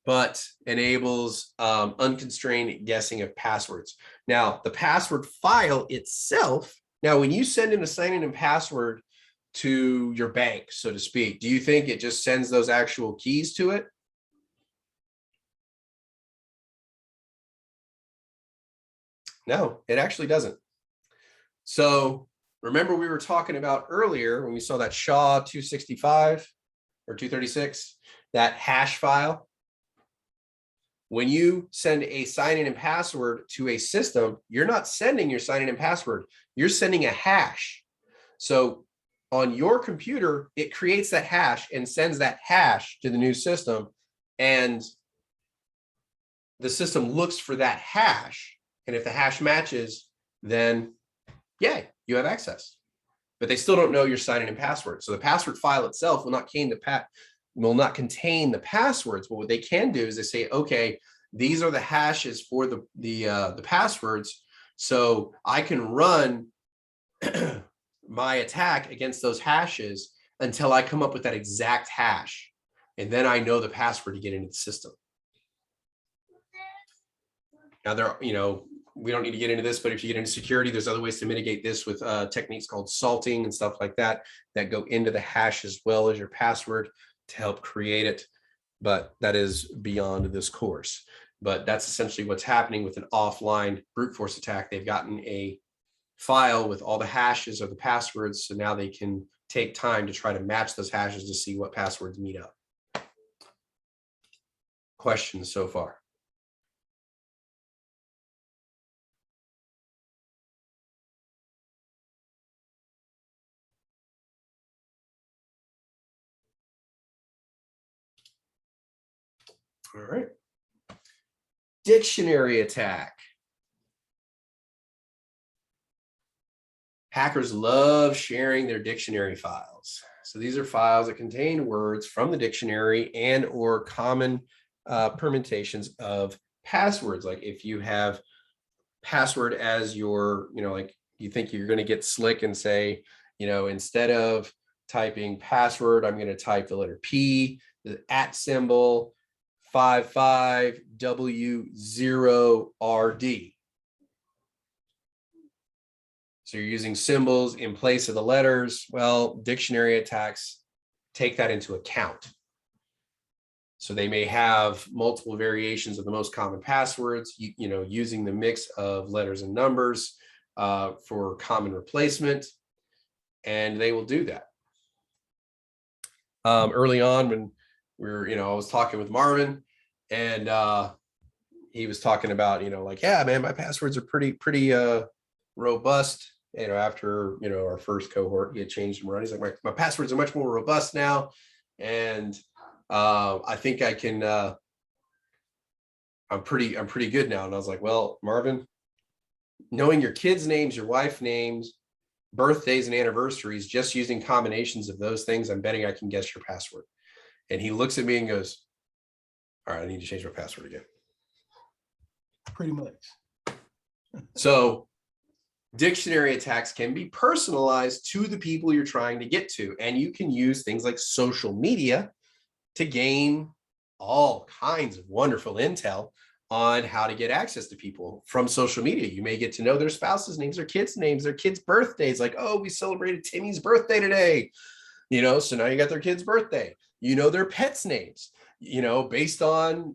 but enables unconstrained guessing of passwords. Now, the password file itself, now when you send in a sign-in and password to your bank, so to speak, do you think it just sends those actual keys to it? No, it actually doesn't. So remember we were talking about earlier when we saw that SHA 265 or 236, that hash file. When you send a sign-in and password to a system, you're not sending your sign-in and password, you're sending a hash. So on your computer, it creates that hash and sends that hash to the new system, and the system looks for that hash. And if the hash matches, then yay, you have access. But they still don't know your sign-in and password. So the password file itself will not contain the passwords. But what they can do is they say, okay, these are the hashes for the passwords. So I can run my attack against those hashes until I come up with that exact hash. And then I know the password to get into the system. Now we don't need to get into this, but if you get into security, there's other ways to mitigate this with techniques called salting and stuff like that, that go into the hash as well as your password to help create it. But that is beyond this course. But that's essentially what's happening with an offline brute force attack. They've gotten a file with all the hashes of the passwords. So now they can take time to try to match those hashes to see what passwords meet up. Questions so far? All right. Dictionary attack. Hackers love sharing their dictionary files. So these are files that contain words from the dictionary and or common permutations of passwords. Like if you have password as your, like you think you're going to get slick and say, instead of typing password, I'm going to type the letter P, the @ symbol, 55W0RD. So you're using symbols in place of the letters. Well, dictionary attacks take that into account. So they may have multiple variations of the most common passwords, using the mix of letters and numbers for common replacement, and they will do that. Early on when I was talking with Marvin, and he was talking about, yeah, man, my passwords are pretty robust. After our first cohort, he had changed them around. He's like, my passwords are much more robust now, and I think I can. I'm pretty good now. And I was like, well, Marvin, knowing your kids' names, your wife's names, birthdays, and anniversaries, just using combinations of those things, I'm betting I can guess your password. And he looks at me and goes, all right, I need to change my password again. Pretty much. So dictionary attacks can be personalized to the people you're trying to get to. And you can use things like social media to gain all kinds of wonderful intel on how to get access to people from social media. You may get to know their spouses' names, their kids' names, their kids' birthdays. Like, oh, we celebrated Timmy's birthday today. So now you got their kid's birthday. Their pets' names. Based on,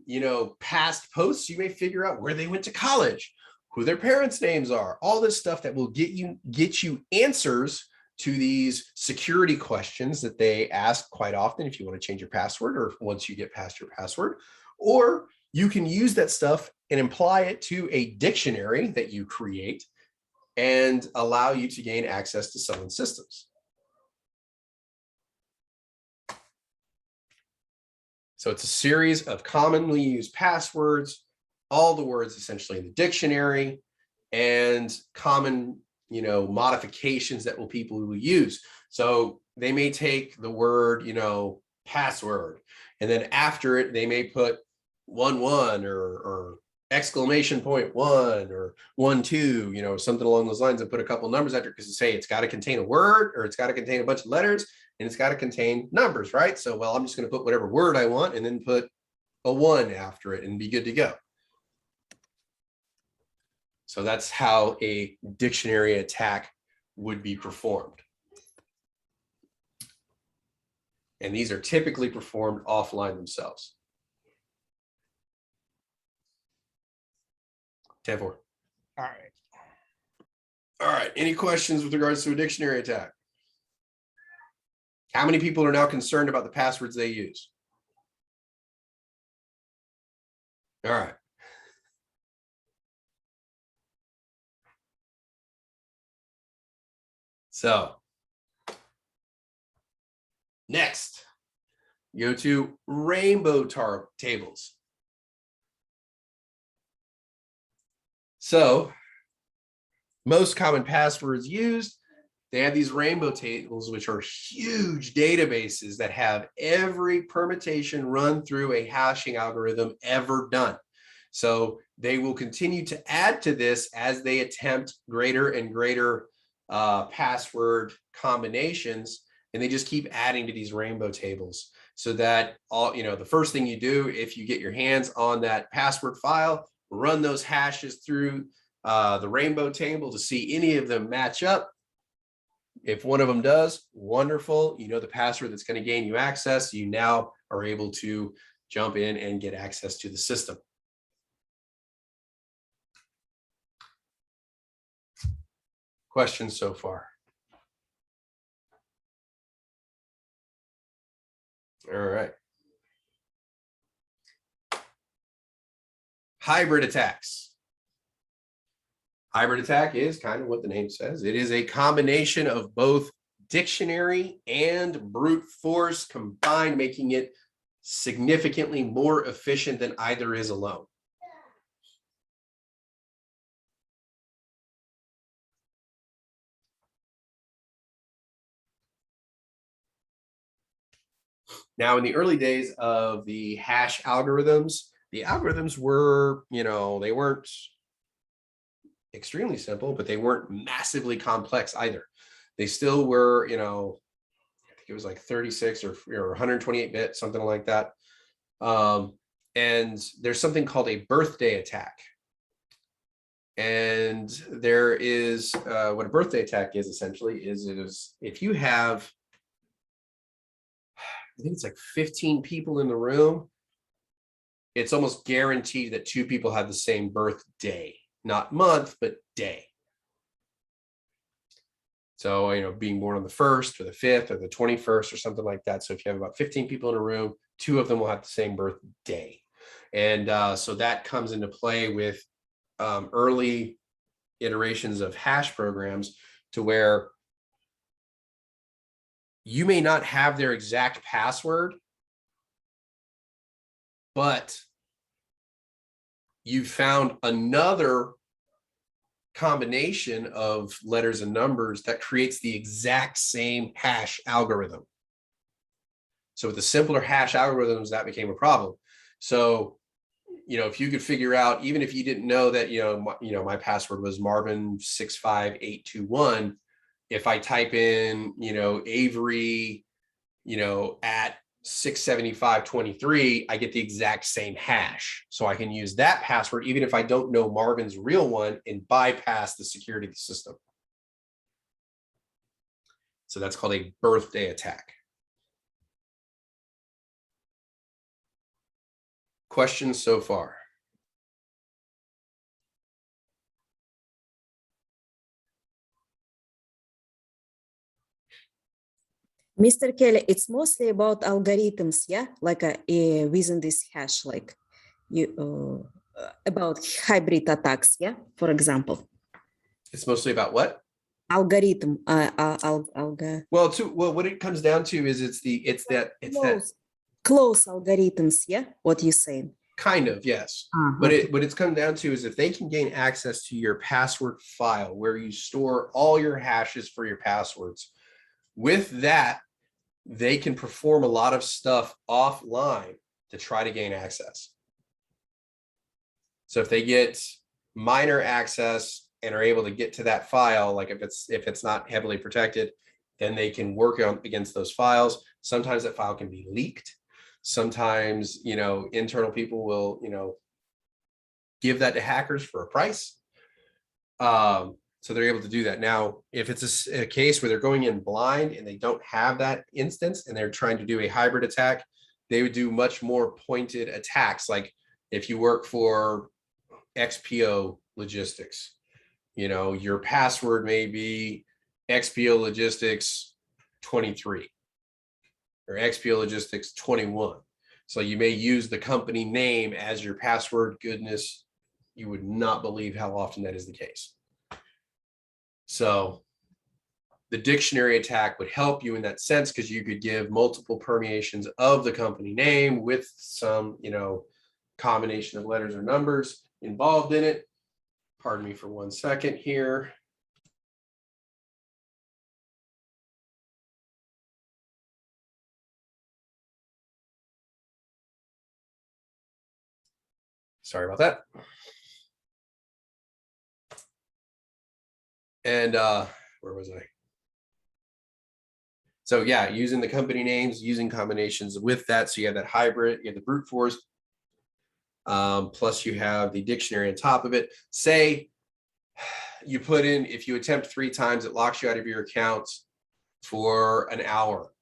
past posts, you may figure out where they went to college, who their parents' names are, all this stuff that will get you answers to these security questions that they ask quite often if you want to change your password or once you get past your password. Or you can use that stuff and apply it to a dictionary that you create and allow you to gain access to someone's systems. So it's a series of commonly used passwords, all the words essentially in the dictionary, and common, modifications that people will use. So they may take the word, password. And then after it, they may put 11 or exclamation point 1 or 12, you know, something along those lines, and put a couple numbers after, because you say it's got to contain a word, or it's got to contain a bunch of letters, and it's got to contain numbers, right? So, well, I'm just going to put whatever word I want and then put a 1 after it and be good to go. So that's how a dictionary attack would be performed. And these are typically performed offline themselves. 10-4. All right. All right. Any questions with regards to a dictionary attack? How many people are now concerned about the passwords they use? All right. So next, go to rainbow tables. So most common passwords used, they have these rainbow tables, which are huge databases that have every permutation run through a hashing algorithm ever done. So they will continue to add to this as they attempt greater and greater password combinations, and they just keep adding to these rainbow tables, so that all, you know, the first thing you do if you get your hands on that password file, run those hashes through the rainbow table to see any of them match up. If one of them does, wonderful. You know the password that's going to gain you access. You now are able to jump in and get access to the system. Questions so far? All right. Hybrid attacks. Hybrid attack is kind of what the name says. It is a combination of both dictionary and brute force combined, making it significantly more efficient than either is alone. Now, in the early days of the hash algorithms, the algorithms were, you know, they weren't extremely simple, but they weren't massively complex either. They still were, you know, I think it was like 36 or 128 bit, something like that. And there's something called a birthday attack. And there is what a birthday attack is essentially is if you have, I think it's like 15 people in the room, it's almost guaranteed that 2 people have the same birthday, not month, but day. So, you know, being born on the 1st or the 5th or the 21st or something like that. So if you have about 15 people in a room, 2 of them will have the same birthday. And so that comes into play with early iterations of hash programs, to where you may not have their exact password, but you found another combination of letters and numbers that creates the exact same hash algorithm. So with the simpler hash algorithms, that became a problem. So, you know, if you could figure out, even if you didn't know that, my password was Marvin65821, if I type in, Avery, at 67523, I get the exact same hash. So I can use that password, even if I don't know Marvin's real one, and bypass the security of the system. So that's called a birthday attack. Questions so far? Mr. Kelly, it's mostly about algorithms, yeah? Like within this hash, like you about hybrid attacks, yeah? For example. It's mostly about what? Algorithm. Well, what it comes down to is it's that close algorithms, yeah? What you're saying? Kind of, yes. But what it's come down to is if they can gain access to your password file where you store all your hashes for your passwords, with that, they can perform a lot of stuff offline to try to gain access. So if they get minor access and are able to get to that file, like if it's not heavily protected, then they can work on against those files. Sometimes that file can be leaked. Sometimes, internal people will, give that to hackers for a price. So they're able to do that. Now, if it's a case where they're going in blind and they don't have that instance and they're trying to do a hybrid attack, they would do much more pointed attacks. Like if you work for XPO Logistics, your password may be XPO Logistics 23 or XPO Logistics 21. So you may use the company name as your password. Goodness, you would not believe how often that is the case. So the dictionary attack would help you in that sense, because you could give multiple permeations of the company name with some, combination of letters or numbers involved in it. Pardon me for 1 second here. Sorry about that. And where was I? So yeah, using the company names, using combinations with that. So you have that hybrid, you have the brute force, plus you have the dictionary on top of it. Say you put in, if you attempt 3 times, it locks you out of your account for an hour.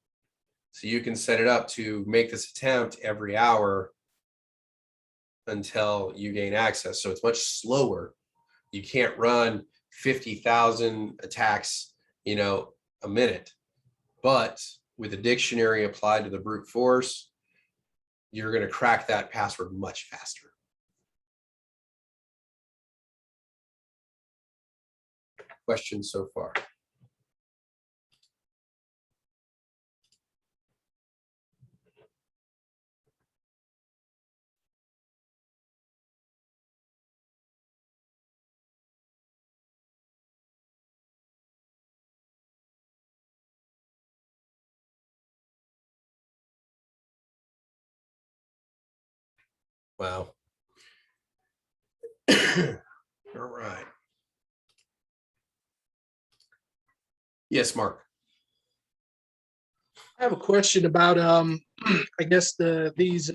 So you can set it up to make this attempt every hour until you gain access. So it's much slower. You can't run 50,000 attacks, a minute. But with a dictionary applied to the brute force, you're going to crack that password much faster. Questions so far? Wow. All right. Yes, Mark. I have a question about I guess these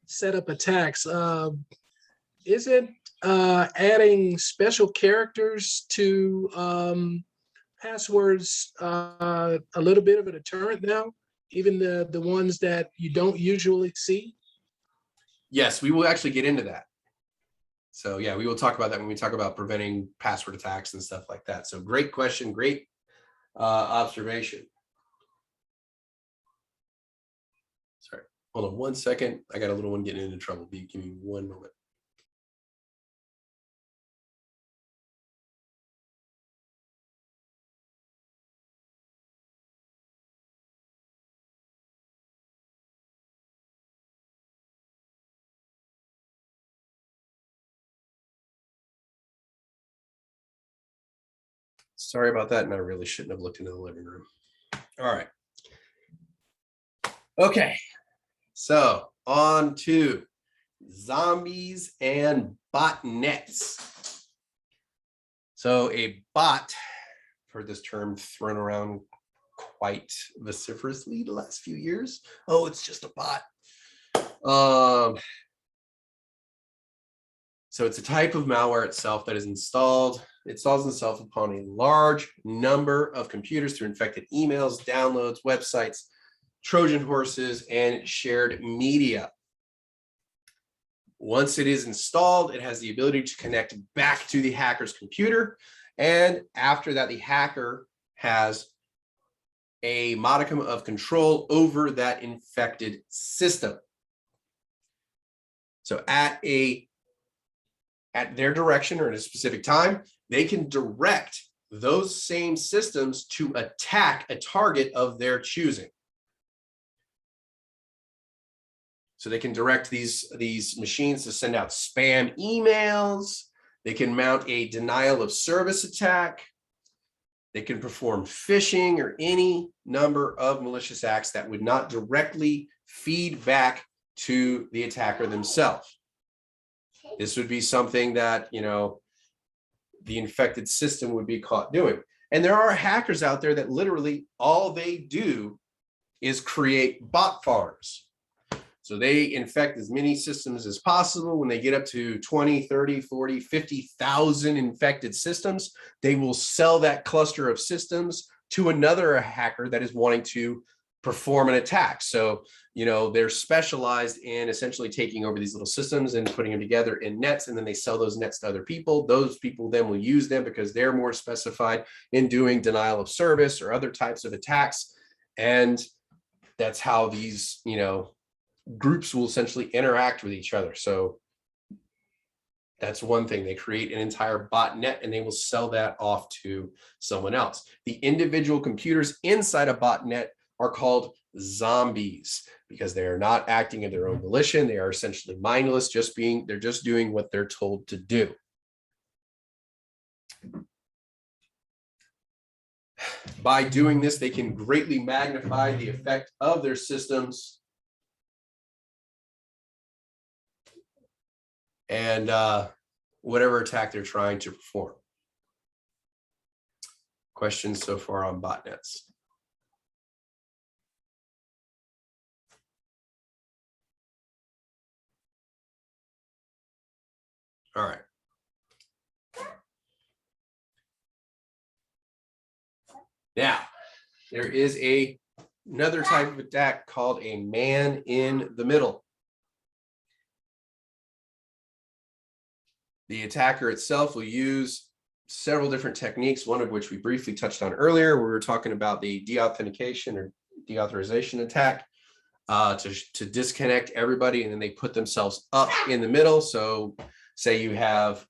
setup attacks. Isn't adding special characters to passwords a little bit of a deterrent now, even the ones that you don't usually see? Yes, we will actually get into that. So yeah, we will talk about that when we talk about preventing password attacks and stuff like that. So great question, great observation. Sorry, hold on 1 second. I got a little one getting into trouble. Give me 1 moment. Sorry about that, and I really shouldn't have looked into the living room. All right. Okay, so on to zombies and botnets. So a bot, I've heard this term thrown around quite vociferously the last few years. Oh, it's just a bot. So it's a type of malware itself that is installs itself upon a large number of computers through infected emails, downloads, websites, Trojan horses, and shared media. Once it is installed, it has the ability to connect back to the hacker's computer. And after that, the hacker has a modicum of control over that infected system. So at their direction or at a specific time, they can direct those same systems to attack a target of their choosing. So they can direct these machines to send out spam emails. They can mount a denial of service attack. They can perform phishing or any number of malicious acts that would not directly feed back to the attacker themselves. This would be something that, you know, the infected system would be caught doing. And there are hackers out there that literally all they do is create bot farms. So they infect as many systems as possible. When they get up to 20, 30, 40, 50,000 infected systems, they will sell that cluster of systems to another hacker that is wanting to perform an attack. So, you know, they're specialized in essentially taking over these little systems and putting them together in nets, and then they sell those nets to other people. Those people then will use them because they're more specified in doing denial of service or other types of attacks. And that's how these, you know, groups will essentially interact with each other. So that's one thing. They create an entire botnet and they will sell that off to someone else. The individual computers inside a botnet are called zombies because they are not acting of their own volition. They are essentially mindless, they're just doing what they're told to do. By doing this, they can greatly magnify the effect of their systems and whatever attack they're trying to perform. Questions so far on botnets? All right. Now, there is another type of attack called a man in the middle. The attacker itself will use several different techniques, one of which we briefly touched on earlier, where we were talking about the deauthentication or deauthorization attack to disconnect everybody, and then they put themselves up in the middle. So say you have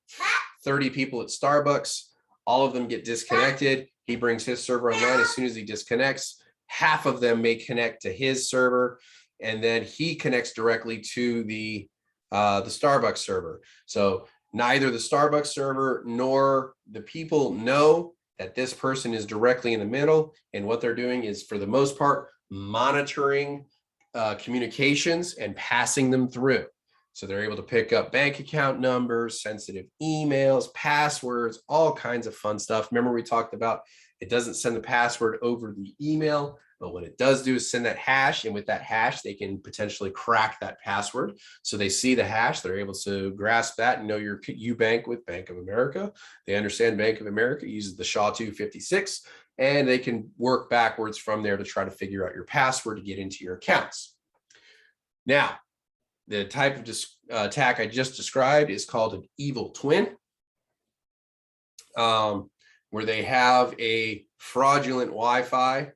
30 people at Starbucks, all of them get disconnected. He brings his server online. As soon as he disconnects, half of them may connect to his server, and then he connects directly to the Starbucks server. So neither the Starbucks server nor the people know that this person is directly in the middle. And what they're doing is, for the most part, monitoring communications and passing them through. So they're able to pick up bank account numbers, sensitive emails, passwords, all kinds of fun stuff. Remember, we talked about it doesn't send the password over the email, but what it does do is send that hash. And with that hash, they can potentially crack that password. So they see the hash, they're able to grasp that and know you bank with Bank of America. They understand Bank of America uses the SHA-256, and they can work backwards from there to try to figure out your password to get into your accounts. Now, the type of attack I just described is called an evil twin, where they have a fraudulent Wi-Fi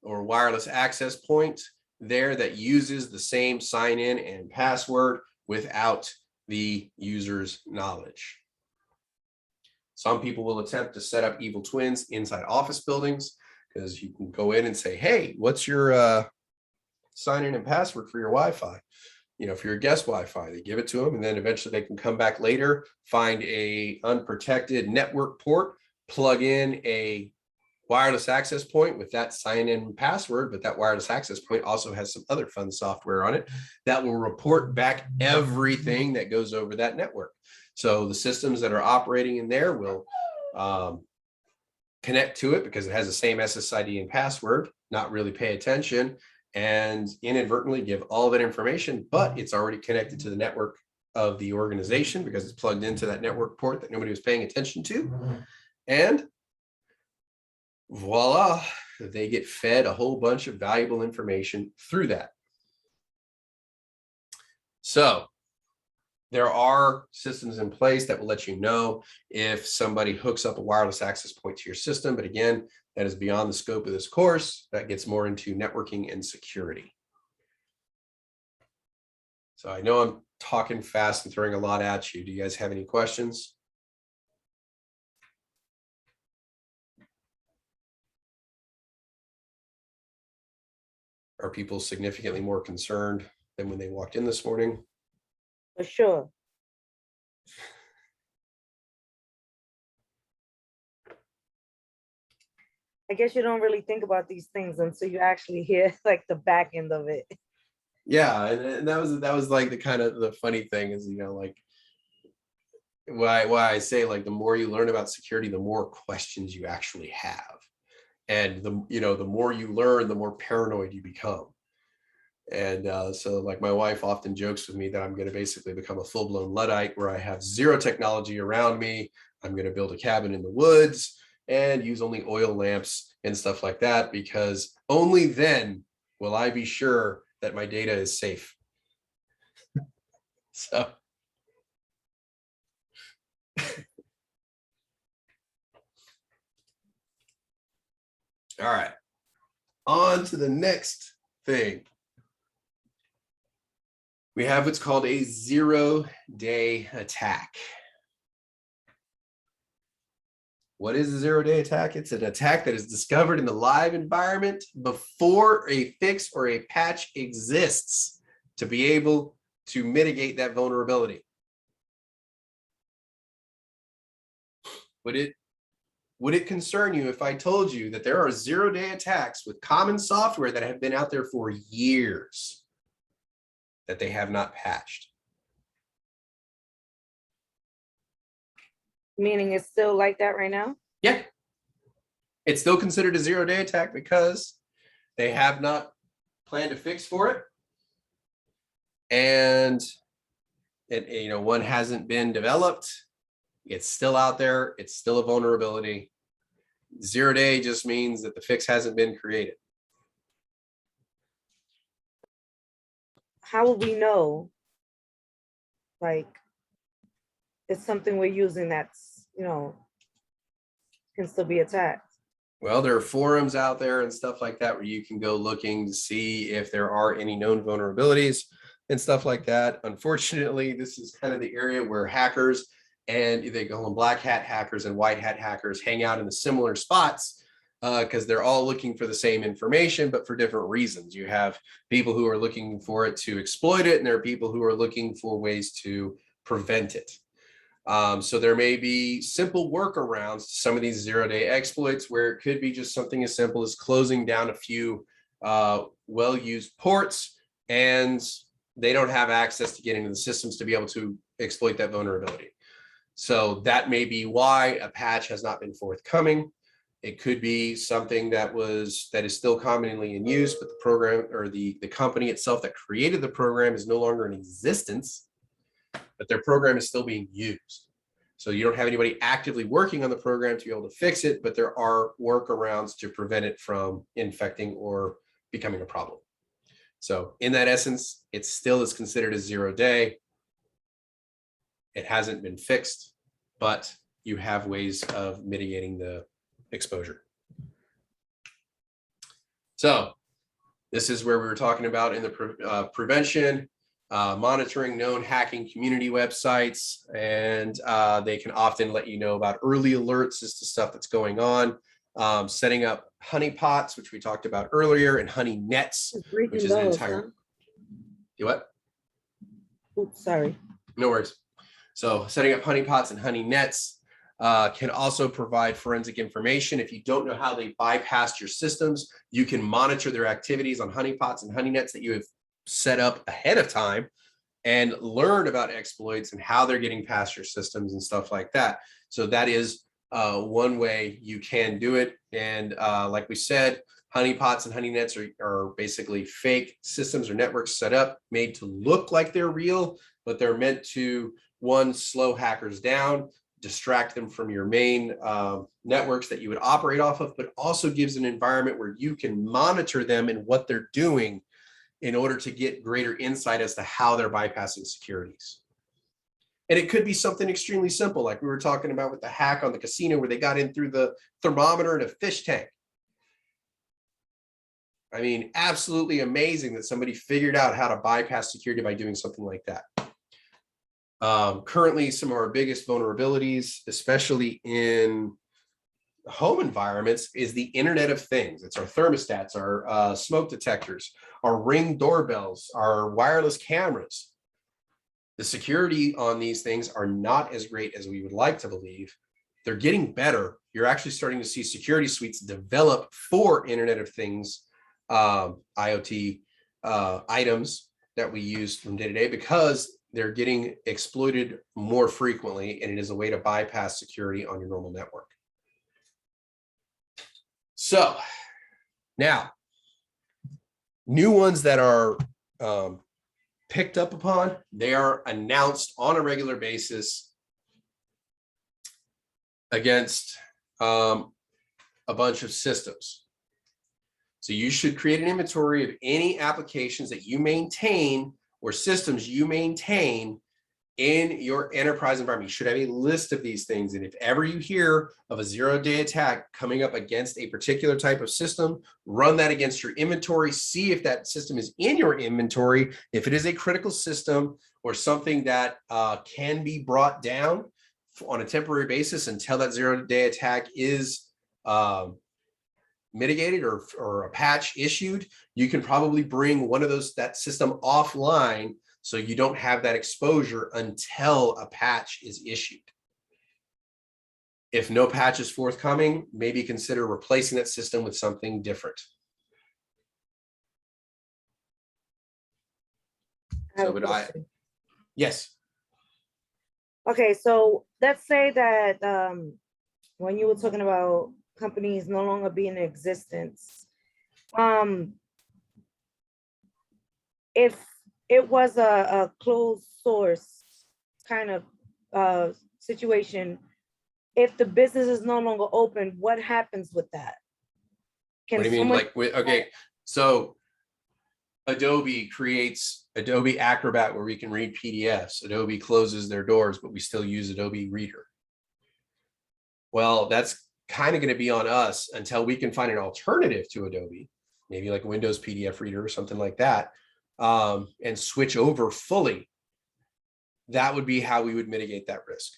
or wireless access point there that uses the same sign-in and password without the user's knowledge. Some people will attempt to set up evil twins inside office buildings, because you can go in and say, hey, what's your sign-in and password for your Wi-Fi? You know, for your guest Wi-Fi, they give it to them, and then eventually they can come back later, find a unprotected network port, plug in a wireless access point with that sign-in password, but that wireless access point also has some other fun software on it that will report back everything that goes over that network. So the systems that are operating in there will connect to it because it has the same SSID and password, not really pay attention, and inadvertently give all that information, but it's already connected to the network of the organization because it's plugged into that network port that nobody was paying attention to. And voila, they get fed a whole bunch of valuable information through that. So there are systems in place that will let you know if somebody hooks up a wireless access point to your system. But again, that is beyond the scope of this course. That gets more into networking and security. So I know I'm talking fast and throwing a lot at you. Do you guys have any questions? Are people significantly more concerned than when they walked in this morning? For sure. I guess you don't really think about these things until you actually hear like the back end of it. Yeah, and that was like the kind of the funny thing is, you know, like why I say like the more you learn about security, the more questions you actually have. And the more you learn, the more paranoid you become. And so like my wife often jokes with me that I'm going to basically become a full-blown Luddite where I have zero technology around me. I'm going to build a cabin in the woods and use only oil lamps and stuff like that, because only then will I be sure that my data is safe. So all right, on to the next thing. We have what's called a 0-day attack. What is a 0-day attack? It's an attack that is discovered in the live environment before a fix or a patch exists to be able to mitigate that vulnerability. Would it concern you if I told you that there are 0-day attacks with common software that have been out there for years that they have not patched? Meaning it's still like that right now? Yeah. It's still considered a 0-day attack because they have not planned a fix for it. And one hasn't been developed. It's still out there. It's still a vulnerability. 0-day just means that the fix hasn't been created. How will we know, like, it's something we're using that's, can still be attacked? Well, there are forums out there and stuff like that where you can go looking to see if there are any known vulnerabilities and stuff like that. Unfortunately, this is kind of the area where hackers, and they call them black hat hackers and white hat hackers, hang out in the similar spots because they're all looking for the same information, but for different reasons. You have people who are looking for it to exploit it, and there are people who are looking for ways to prevent it. So there may be simple workarounds to some of these 0-day exploits where it could be just something as simple as closing down a few well-used ports, and they don't have access to get into the systems to be able to exploit that vulnerability. So that may be why a patch has not been forthcoming. It could be something that is still commonly in use, but the program or the company itself that created the program is no longer in existence, but their program is still being used. So you don't have anybody actively working on the program to be able to fix it, but there are workarounds to prevent it from infecting or becoming a problem. So in that essence, it still is considered a 0-day. It hasn't been fixed, but you have ways of mitigating the exposure. So this is where we were talking about in the prevention, monitoring known hacking community websites, and they can often let you know about early alerts as to stuff that's going on. Setting up honeypots, which we talked about earlier, and honey nets, which is an entire. You what? Oops, sorry. No worries. So setting up honeypots and honey nets can also provide forensic information. If you don't know how they bypassed your systems, you can monitor their activities on honeypots and honey nets that you have set up ahead of time and learn about exploits and how they're getting past your systems and stuff like that. So that is one way you can do it. And like we said, honeypots and honey nets are basically fake systems or networks set up, made to look like they're real, but they're meant to, one, slow hackers down, distract them from your main networks that you would operate off of, but also gives an environment where you can monitor them and what they're doing in order to get greater insight as to how they're bypassing securities. And it could be something extremely simple, like we were talking about with the hack on the casino where they got in through the thermometer in a fish tank. I mean, absolutely amazing that somebody figured out how to bypass security by doing something like that. Currently, some of our biggest vulnerabilities, especially in home environments, is the Internet of Things. It's our thermostats, our smoke detectors, our Ring doorbells, our wireless cameras. The security on these things are not as great as we would like to believe. they're getting better. You're actually starting to see security suites develop for Internet of Things, IoT items that we use from day to day, because they're getting exploited more frequently, and it is a way to bypass security on your normal network. So now, new ones that are picked up upon, they are announced on a regular basis against a bunch of systems. So you should create an inventory of any applications that you maintain or systems you maintain in your enterprise environment. You should have a list of these things. And if ever you hear of a zero-day attack coming up against a particular type of system, run that against your inventory, see if that system is in your inventory. If it is a critical system or something that can be brought down on a temporary basis until that zero-day attack is mitigated or a patch issued, you can probably bring one of those, that system offline, so you don't have that exposure until a patch is issued. If no patch is forthcoming, maybe consider replacing that system with something different. Yes. Okay, so let's say that when you were talking about companies no longer being in existence, if it was a closed source kind of situation, if the business is no longer open, what happens with that? What do you mean? Like, okay, so Adobe creates Adobe Acrobat where we can read PDFs. Adobe closes their doors, but we still use Adobe Reader. Well, that's kind of going to be on us until we can find an alternative to Adobe, maybe like Windows PDF Reader or something like that, and switch over fully. That would be how we would mitigate that risk.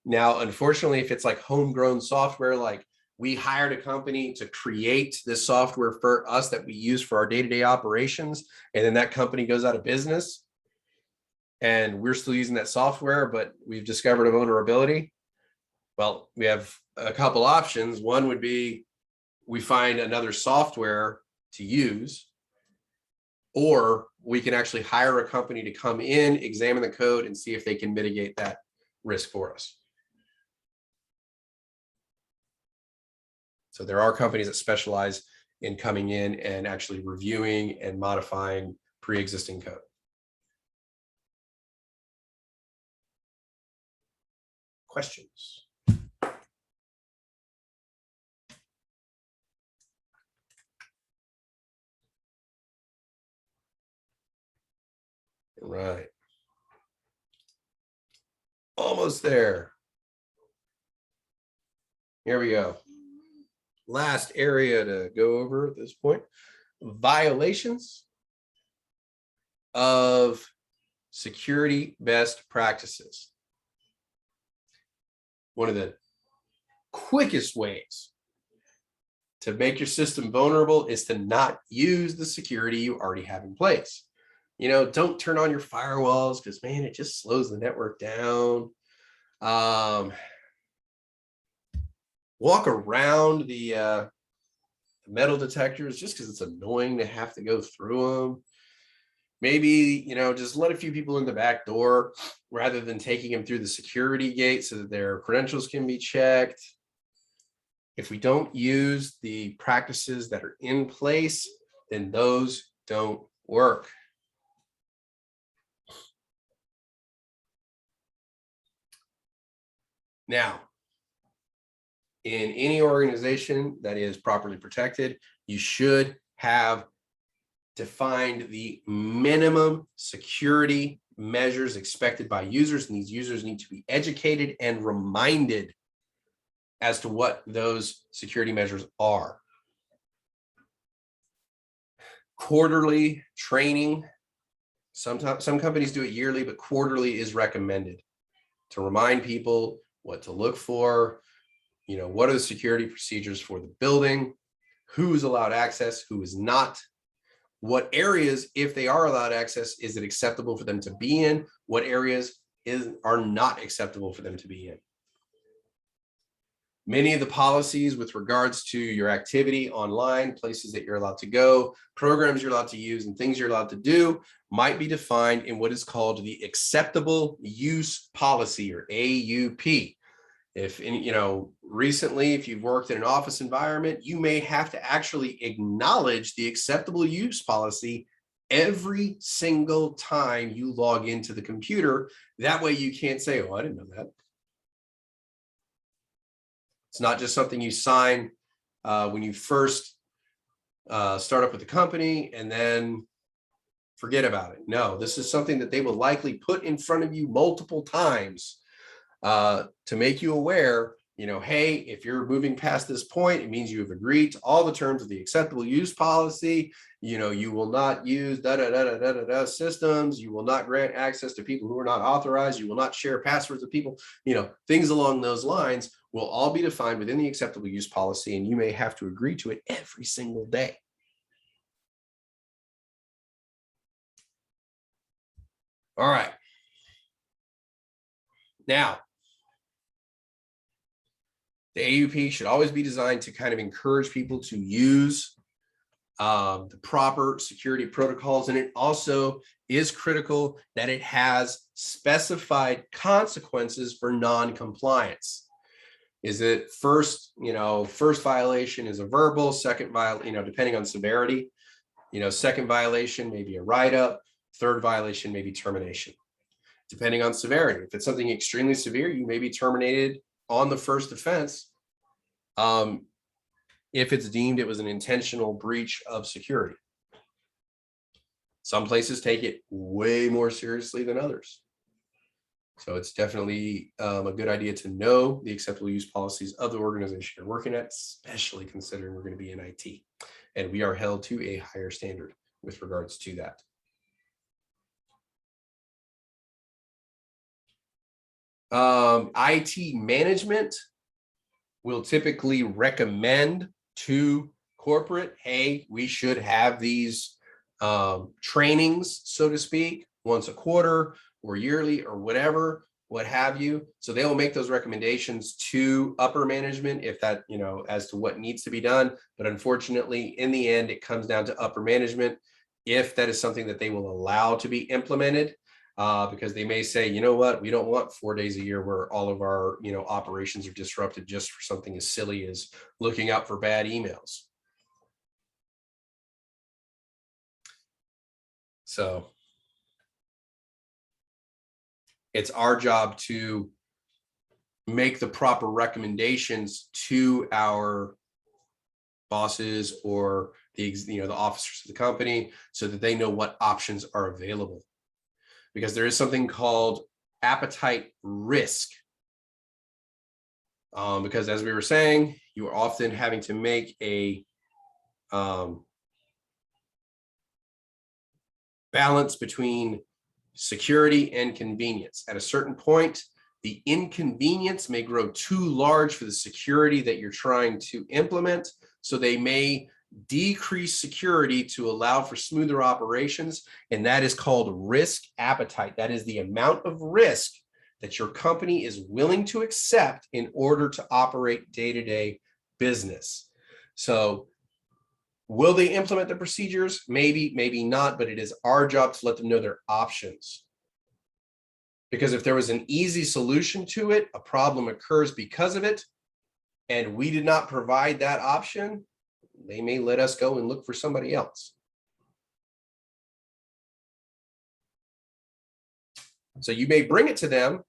Now, unfortunately, if it's like homegrown software, like we hired a company to create this software for us that we use for our day-to-day operations, and then that company goes out of business and we're still using that software, but we've discovered a vulnerability. Well, we have a couple options. One would be we find another software to use, or we can actually hire a company to come in, examine the code, and see if they can mitigate that risk for us. So there are companies that specialize in coming in and actually reviewing and modifying pre-existing code. Questions? Right. Almost there. Here we go. Last area to go over at this point: violations of security best practices. One of the quickest ways to make your system vulnerable is to not use the security you already have in place. You know, don't turn on your firewalls because, man, it just slows the network down. Walk around the metal detectors just because it's annoying to have to go through them. Maybe, you know, just let a few people in the back door rather than taking them through the security gate so that their credentials can be checked. If we don't use the practices that are in place, then those don't work. Now, in any organization that is properly protected, you should have defined the minimum security measures expected by users, and these users need to be educated and reminded as to what those security measures are. Quarterly training, sometimes some companies do it yearly, but quarterly is recommended to remind people what to look for. You know, what are the security procedures for the building? Who is allowed access? Who is not? What areas, if they are allowed access, is it acceptable for them to be in? What areas are not acceptable for them to be in? Many of the policies with regards to your activity online, places that you're allowed to go, programs you're allowed to use, and things you're allowed to do might be defined in what is called the acceptable use policy, or AUP. If recently, if you've worked in an office environment, you may have to actually acknowledge the acceptable use policy every single time you log into the computer. That way you can't say, oh, I didn't know that. It's not just something you sign when you first start up with the company and then forget about it. No, this is something that they will likely put in front of you multiple times to make you aware, hey, if you're moving past this point, it means you have agreed to all the terms of the acceptable use policy. You will not use systems. You will not grant access to people who are not authorized. You will not share passwords with people. Things along those lines will all be defined within the acceptable use policy, and you may have to agree to it every single day. All right. Now, the AUP should always be designed to kind of encourage people to use the proper security protocols. And it also is critical that it has specified consequences for non-compliance. Is it first violation is a verbal, second violation, depending on severity, second violation may be a write-up, third violation may be termination. Depending on severity, if it's something extremely severe, you may be terminated on the first offense if it's deemed it was an intentional breach of security. Some places take it way more seriously than others. So it's definitely a good idea to know the acceptable use policies of the organization you're working at, especially considering we're going to be in IT. And we are held to a higher standard with regards to that. IT management will typically recommend to corporate, hey, we should have these trainings, so to speak, once a quarter or yearly or whatever, what have you. So they will make those recommendations to upper management if that, as to what needs to be done. But unfortunately, in the end, it comes down to upper management if that is something that they will allow to be implemented. Because they may say, you know what, we don't want 4 days a year where all of our, operations are disrupted just for something as silly as looking out for bad emails. So it's our job to make the proper recommendations to our bosses or the officers of the company so that they know what options are available. Because there is something called appetite risk. Because as we were saying, you are often having to make a balance between security and convenience. At a certain point, the inconvenience may grow too large for the security that you're trying to implement. So they may decrease security to allow for smoother operations. And that is called risk appetite. That is the amount of risk that your company is willing to accept in order to operate day-to-day business. So will they implement the procedures? Maybe, maybe not, but it is our job to let them know their options. Because if there was an easy solution to it, a problem occurs because of it, and we did not provide that option, they may let us go and look for somebody else. So you may bring it to them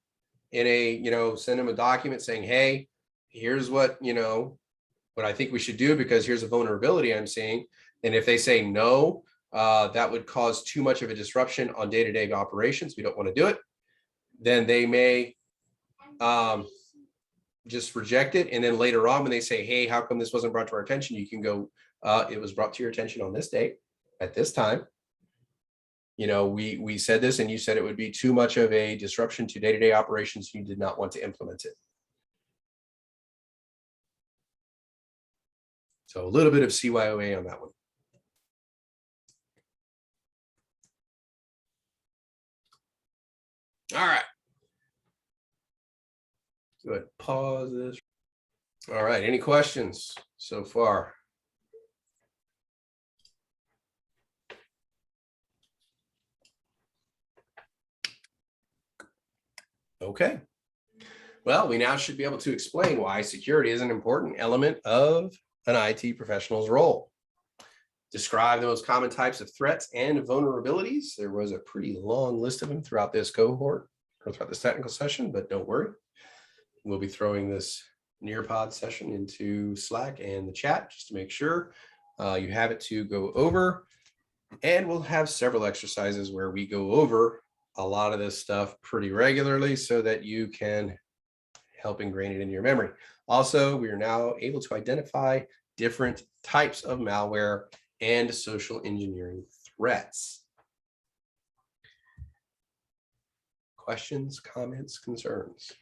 in a, send them a document saying, hey, here's what, what I think we should do because here's a vulnerability I'm seeing. And if they say no, that would cause too much of a disruption on day-to-day operations. We don't want to do it. Then they may just reject it. And then later on, when they say, hey, how come this wasn't brought to our attention? You can go, it was brought to your attention on this date at this time. We said this and you said it would be too much of a disruption to day-to-day operations. You did not want to implement it. So a little bit of CYOA on that one. All right. Go ahead, pause this. All right, any questions so far? Okay. Well, we now should be able to explain why security is an important element of an IT professional's role. Describe the most common types of threats and vulnerabilities. There was a pretty long list of them throughout this cohort or throughout this technical session, but don't worry. We'll be throwing this Nearpod session into Slack and the chat just to make sure you have it to go over. And we'll have several exercises where we go over a lot of this stuff pretty regularly so that you can help ingrain it in your memory. Also, we are now able to identify different types of malware and social engineering threats. Questions, comments, concerns?